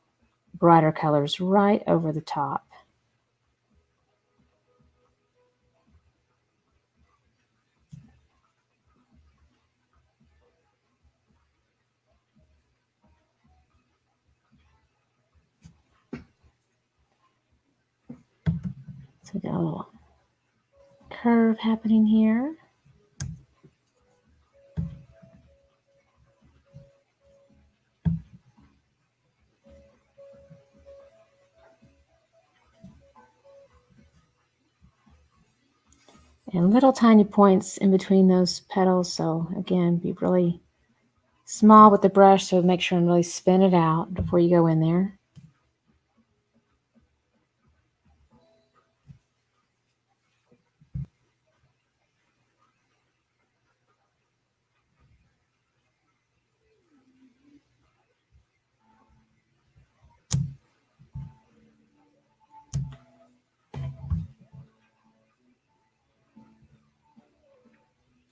brighter colors right over the top. So we got a little curve happening here. And little tiny points in between those petals. So again, be really small with the brush, so make sure and really spin it out before you go in there.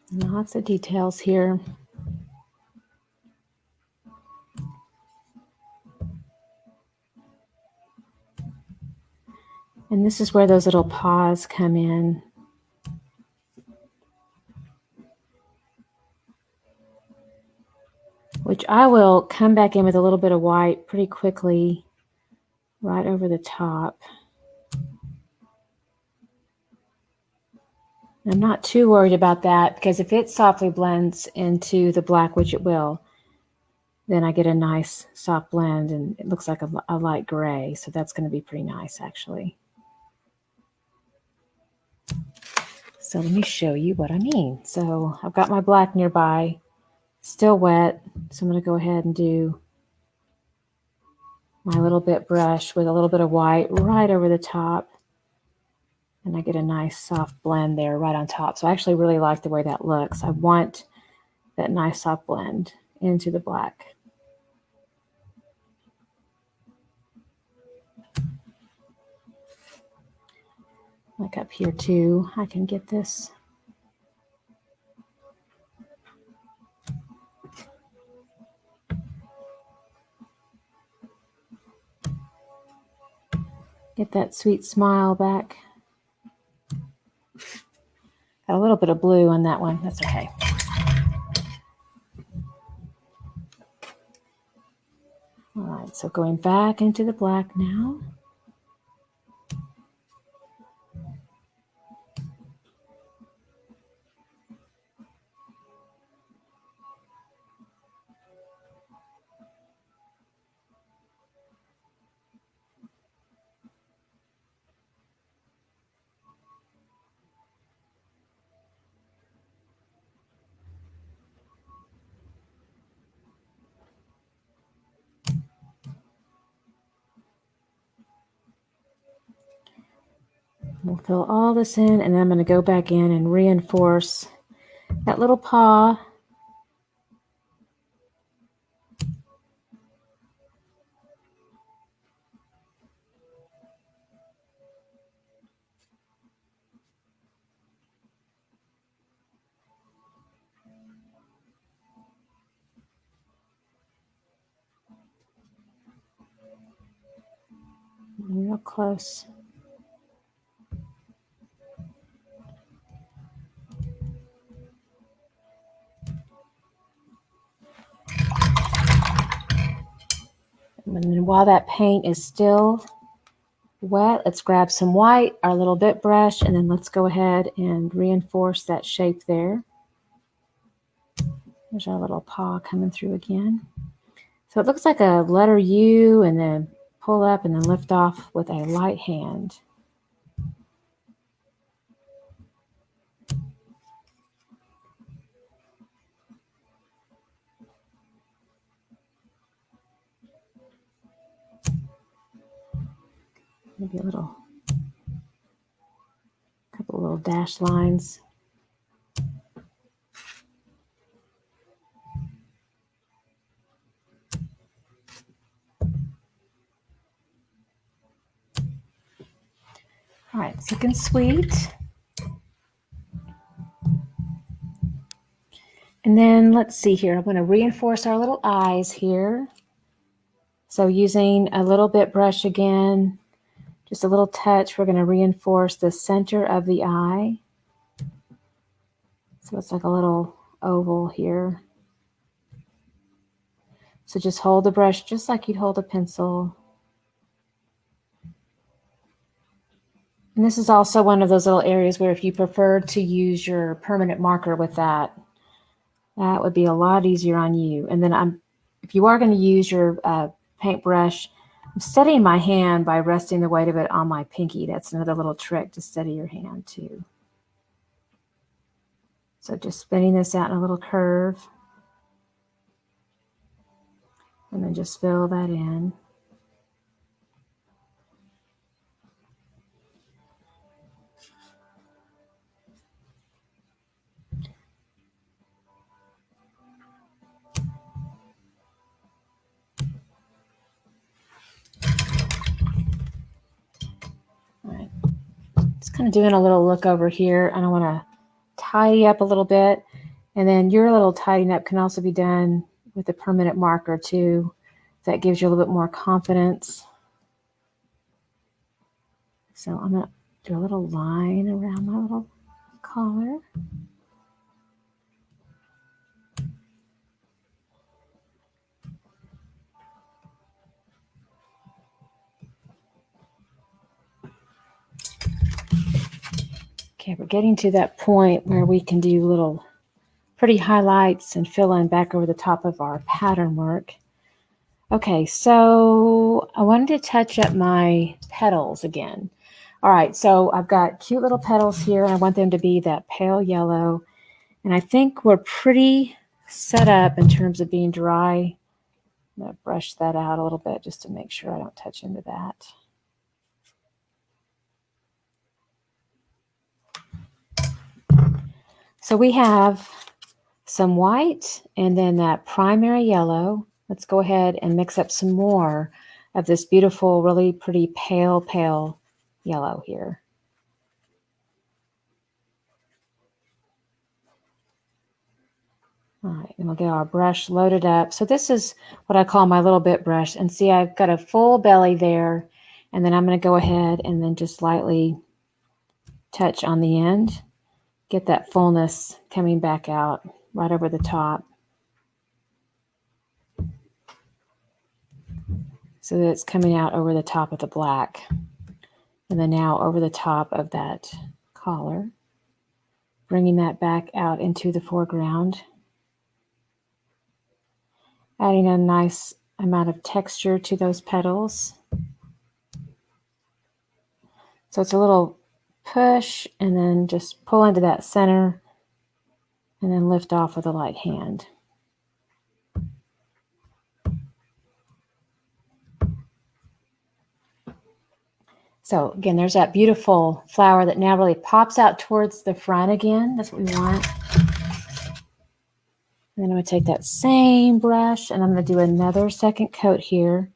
Lots of details here. And this is where those little paws come in. Which I will come back in with a little bit of white pretty quickly right over the top. I'm not too worried about that, because if it softly blends into the black, which it will, then I get a nice soft blend and it looks like a light gray. So that's going to be pretty nice, actually. So let me show you what I mean. So I've got my black nearby, still wet. So I'm going to go ahead and do my little bit brush with a little bit of white right over the top. And I get a nice soft blend there right on top. So I actually really like the way that looks. I want that nice soft blend into the black. Like up here too, I can get this. Get that sweet smile back. Got a little bit of blue on that one. That's okay. All right, so going back into the black now. We'll fill all this in, and then I'm going to go back in and reinforce that little paw. Real close. And then while that paint is still wet, let's grab some white, our little bit brush, and then let's go ahead and reinforce that shape there. There's our little paw coming through again. So it looks like a letter U, and then pull up and then lift off with a light hand. Maybe a couple of little dash lines. All right, it's looking sweet. And then let's see here. I'm going to reinforce our little eyes here. So using a little bit brush again, just a little touch, we're going to reinforce the center of the eye. So it's like a little oval here. So just hold the brush just like you'd hold a pencil. And this is also one of those little areas where if you prefer to use your permanent marker with that, that would be a lot easier on you. And then if you are going to use your paintbrush, I'm steadying my hand by resting the weight of it on my pinky. That's another little trick to steady your hand too. So just spinning this out in a little curve. And then just fill that in. All right. Just kind of doing a little look over here, and I want to tidy up a little bit. And then your little tidying up can also be done with a permanent marker too. That gives you a little bit more confidence. So I'm going to do a little line around my little collar. Okay, we're getting to that point where we can do little pretty highlights and fill in back over the top of our pattern work. Okay, so I wanted to touch up my petals again. All right, so I've got cute little petals here, and I want them to be that pale yellow. And I think we're pretty set up in terms of being dry. I'm going to brush that out a little bit just to make sure I don't touch into that. So we have some white and then that primary yellow. Let's go ahead and mix up some more of this beautiful, really pretty pale yellow here. All right, and we'll get our brush loaded up. So this is what I call my little bit brush. And see, I've got a full belly there. And then I'm going to go ahead and then just lightly touch on the end. Get that fullness coming back out right over the top. So that it's coming out over the top of the black. And then now over the top of that collar. Bringing that back out into the foreground. Adding a nice amount of texture to those petals. So it's a little push and then just pull into that center and then lift off with a light hand. So again, there's that beautiful flower that now really pops out towards the front again. That's what we want. And then I'm going to take that same brush and I'm going to do another second coat here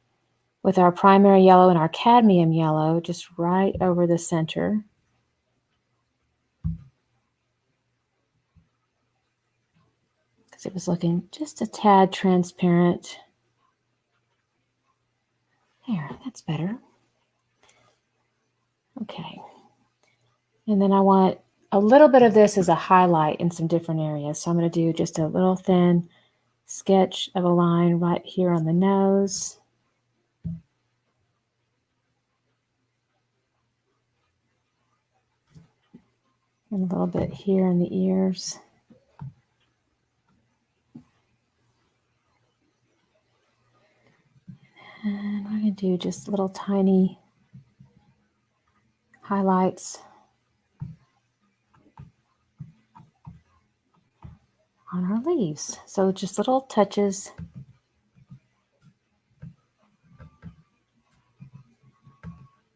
with our primary yellow and our cadmium yellow just right over the center. Because it was looking just a tad transparent. There, that's better. Okay. And then I want a little bit of this as a highlight in some different areas. So I'm going to do just a little thin sketch of a line right here on the nose. And a little bit here in the ears. And I'm going to do just little tiny highlights on our leaves. So just little touches.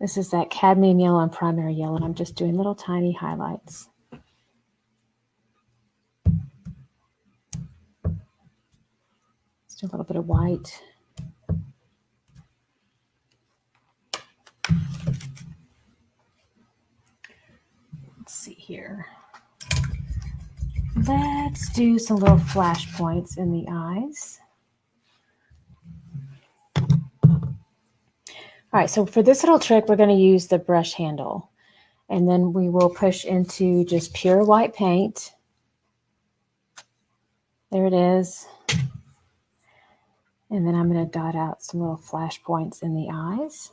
This is that cadmium yellow and primary yellow, and I'm just doing little tiny highlights. Just a little bit of white. Let's see here. Let's Let's do some little flash points in the eyes. All right, so for this little trick, we're going to use the brush handle. And then we will push into just pure white paint. There it is. And then I'm going to dot out some little flash points in the eyes.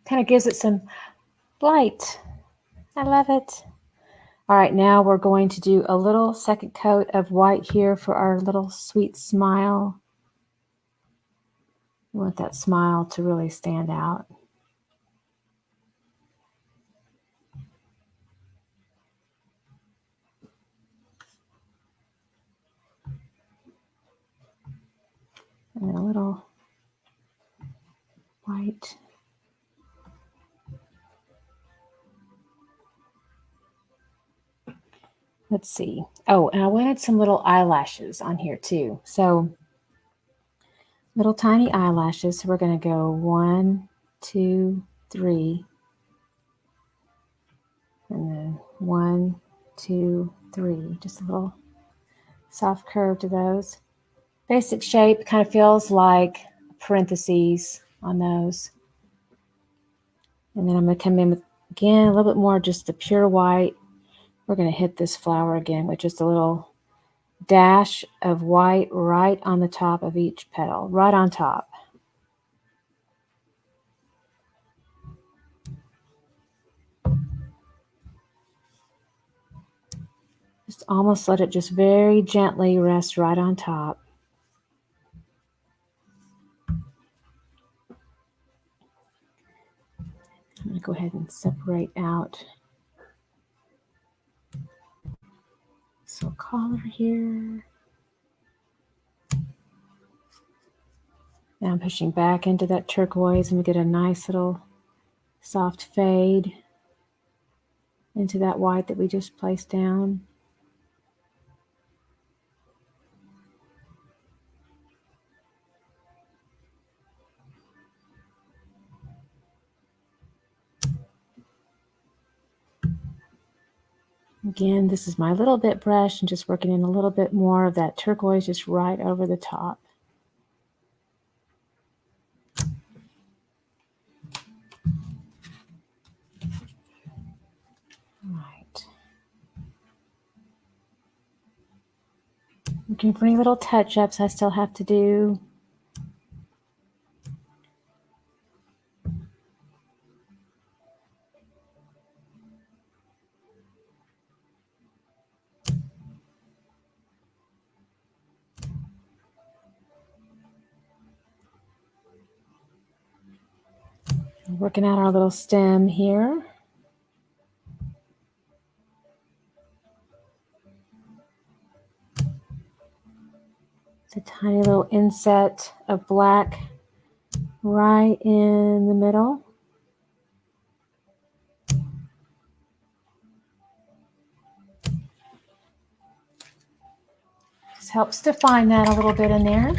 Kind of gives it some light. I love it. All right, now we're going to do a little second coat of white here for our little sweet smile. We want that smile to really stand out. And then a little white. Let's see. Oh, and I wanted some little eyelashes on here too. So little tiny eyelashes. So we're going to go 1, 2, 3. And then 1, 2, 3. Just a little soft curve to those. Basic shape, kind of feels like parentheses on those. And then I'm going to come in with, again, a little bit more just the pure white. We're going to hit this flower again with just a little dash of white right on the top of each petal, right on top. Just almost let it just very gently rest right on top. I'm going to go ahead and separate out this little collar here. Now I'm pushing back into that turquoise and we get a nice little soft fade into that white that we just placed down. Again, this is my little bit brush and just working in a little bit more of that turquoise just right over the top. All right. Looking for any little touch-ups I still have to do. Working out our little stem here. It's a tiny little inset of black right in the middle. Just helps define that a little bit in there.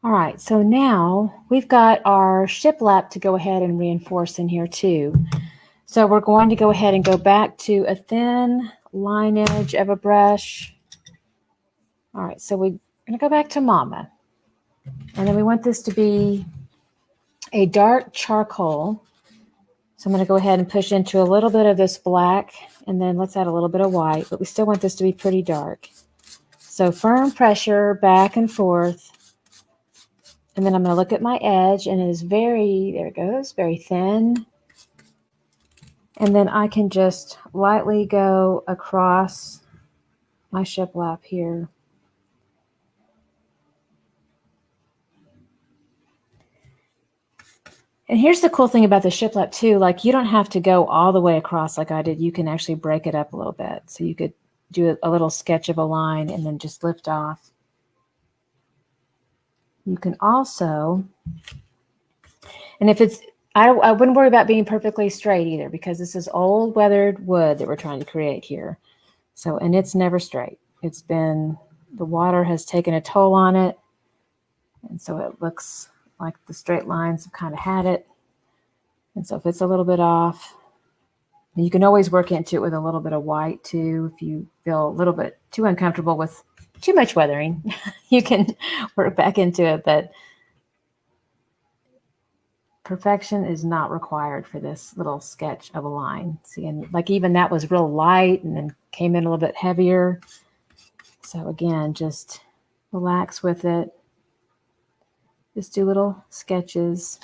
All right, so now we've got our shiplap to go ahead and reinforce in here too. So we're going to go ahead and go back to a thin line edge of a brush. All right, so we're going to go back to Mama. And then we want this to be a dark charcoal. So I'm going to go ahead and push into a little bit of this black, and then let's add a little bit of white, but we still want this to be pretty dark. So firm pressure back and forth. And then I'm going to look at my edge, and it is very, there it goes, very thin. And then I can just lightly go across my shiplap here. And here's the cool thing about the shiplap too, like you don't have to go all the way across like I did. You can actually break it up a little bit. So you could do a little sketch of a line and then just lift off. You can also, and if it's, I wouldn't worry about being perfectly straight either, because this is old weathered wood that we're trying to create here. So, and it's never straight. It's been, the water has taken a toll on it. And so it looks like the straight lines have kind of had it. And so if it's a little bit off, you can always work into it with a little bit of white too. If you feel a little bit too uncomfortable with too much weathering, you can work back into it. But perfection is not required for this little sketch of a line. See, and like even that was real light and then came in a little bit heavier. So again, just relax with it. Just do little sketches.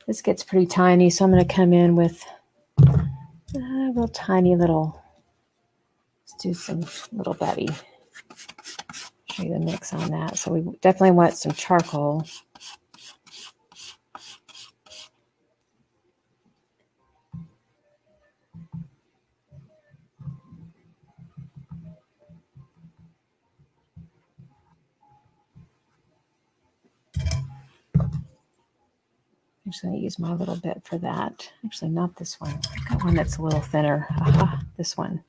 This gets pretty tiny, so I'm going to come in with a real tiny little, let's do some little Betty. Show you the mix on that. So we definitely want some charcoal. I'm just going to use my little bit for that. Actually, not this one. I've got one that's a little thinner. Aha, this one.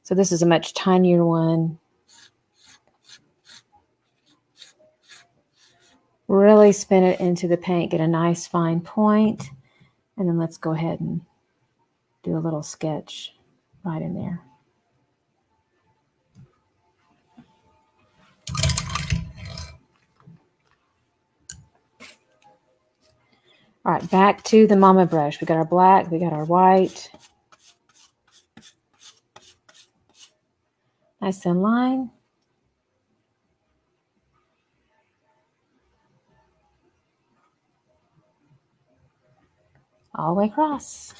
So this is a much tinier one. Really spin it into the paint, get a nice fine point, and then let's go ahead and do a little sketch right in there. All right, back to the mama brush. We got our black, we got our white. Nice thin line. All the way across.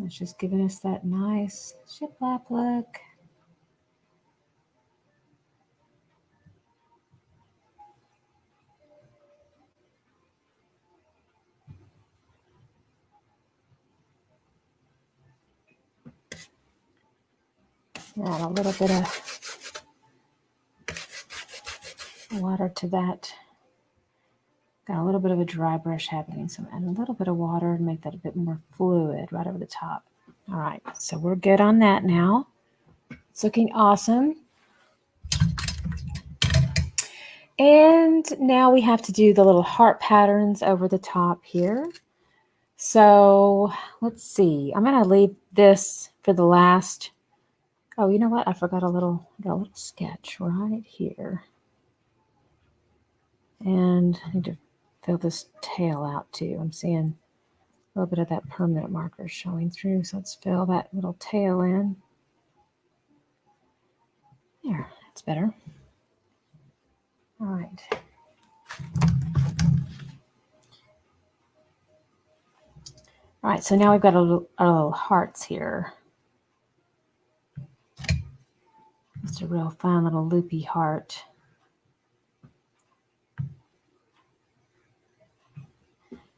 It's just giving us that nice shiplap look. Add a little bit of water to that. Got a little bit of a dry brush happening, so I'm adding a little bit of water to make that a bit more fluid right over the top. All right, so we're good on that now. It's looking awesome. And now we have to do the little heart patterns over the top here. So let's see. I'm going to leave this for the last. Oh, you know what? I forgot a little sketch right here. And I need to fill this tail out too. I'm seeing a little bit of that permanent marker showing through. So let's fill that little tail in. There, that's better. All right. All right, so now we've got our little hearts here. Just a real fun little loopy heart.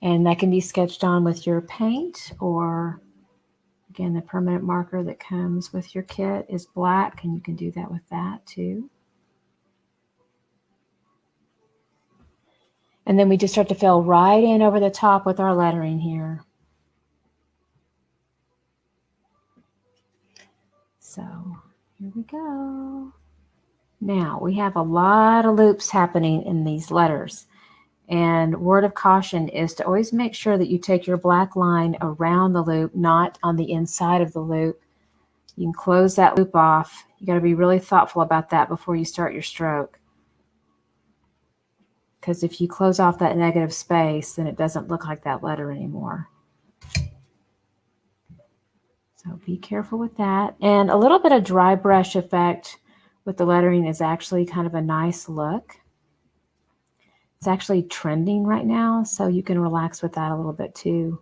And that can be sketched on with your paint, or again, the permanent marker that comes with your kit is black, and you can do that with that too. And then we just start to fill right in over the top with our lettering here. So here we go. Now we have a lot of loops happening in these letters. And word of caution is to always make sure that you take your black line around the loop, not on the inside of the loop. You can close that loop off. You got to be really thoughtful about that before you start your stroke. Because if you close off that negative space, then it doesn't look like that letter anymore. So be careful with that. And a little bit of dry brush effect with the lettering is actually kind of a nice look. It's actually trending right now, so you can relax with that a little bit too.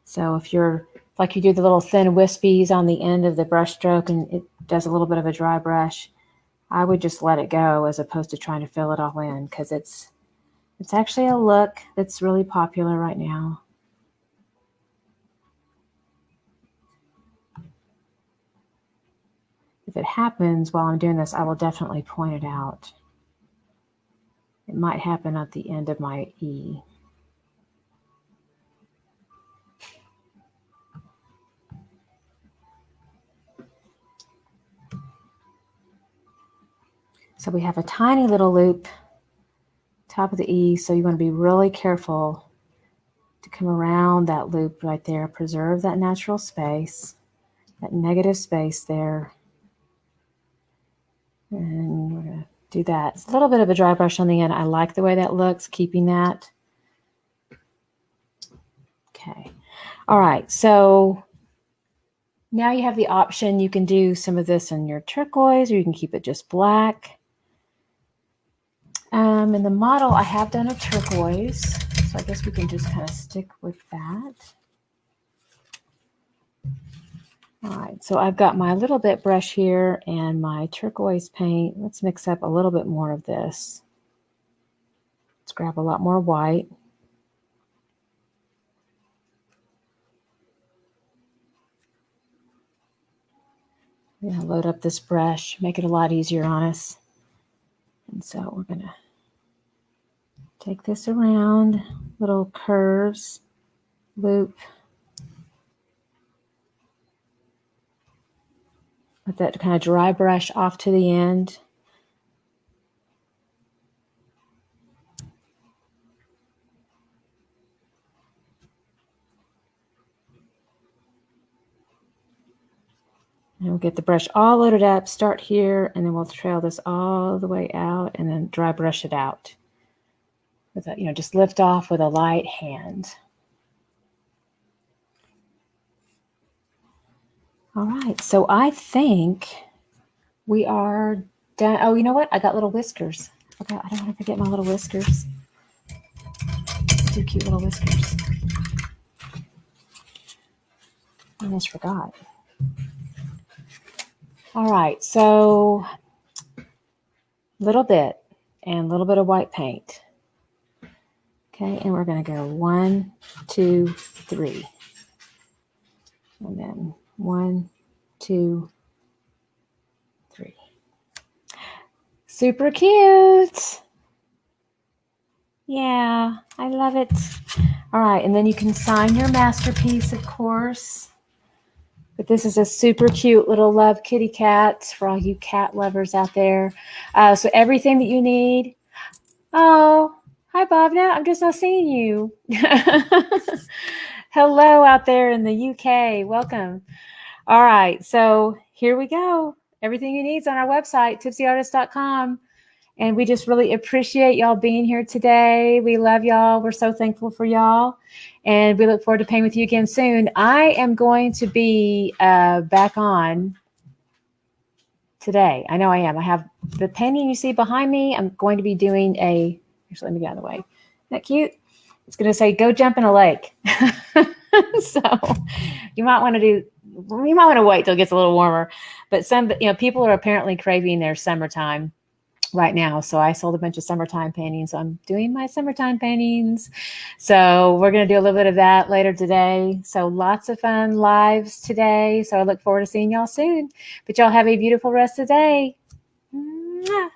So if you're like you do the little thin wispies on the end of the brush stroke and it does a little bit of a dry brush, I would just let it go as opposed to trying to fill it all in, because it's actually a look that's really popular right now. If it happens while I'm doing this, I will definitely point it out. It might happen at the end of my E. So we have a tiny little loop, top of the E, so you want to be really careful come around that loop right there, preserve that natural space, that negative space there. And we're going to do that. It's a little bit of a dry brush on the end. I like the way that looks, keeping that. Okay. All right. So now you have the option. You can do some of this in your turquoise, or you can keep it just black. In the model, I have done a turquoise, so I guess we can just kind of stick with that. All right, so I've got my little bit brush here and my turquoise paint. Let's mix up a little bit more of this. Let's grab a lot more white. I'm going to load up this brush, make it a lot easier on us. And so we're going to take this around, little curves, loop. Let that kind of dry brush off to the end. And we'll get the brush all loaded up, start here, and then we'll trail this all the way out and then dry brush it out. With that, just lift off with a light hand. All right, so I think we are done. Oh, you know what? I got little whiskers. Okay, I don't want to forget my little whiskers. Two cute little whiskers. I almost forgot. All right, so little bit and a little bit of white paint. Okay, and we're going to go 1, 2, 3. And then 1, 2, 3. Super cute. Yeah, I love it. All right, and then you can sign your masterpiece, of course. But this is a super cute little love kitty cat for all you cat lovers out there. So everything that you need. Oh, hi, Bhavna. I'm just not seeing you. Hello out there in the UK. Welcome. All right, so here we go. Everything you need is on our website, tipsyartist.com. And we just really appreciate y'all being here today. We love y'all. We're so thankful for y'all. And we look forward to painting with you again soon. I am going to be back on today. I know I am. I have the painting you see behind me. I'm going to be doing actually, let me get out of the way. Isn't that cute? It's going to say, go jump in a lake. So you might want to wait till it gets a little warmer. But people are apparently craving their summertime right now. So I sold a bunch of summertime paintings. So I'm doing my summertime paintings. So we're going to do a little bit of that later today. So lots of fun lives today. So I look forward to seeing y'all soon. But y'all have a beautiful rest of the day. Mwah.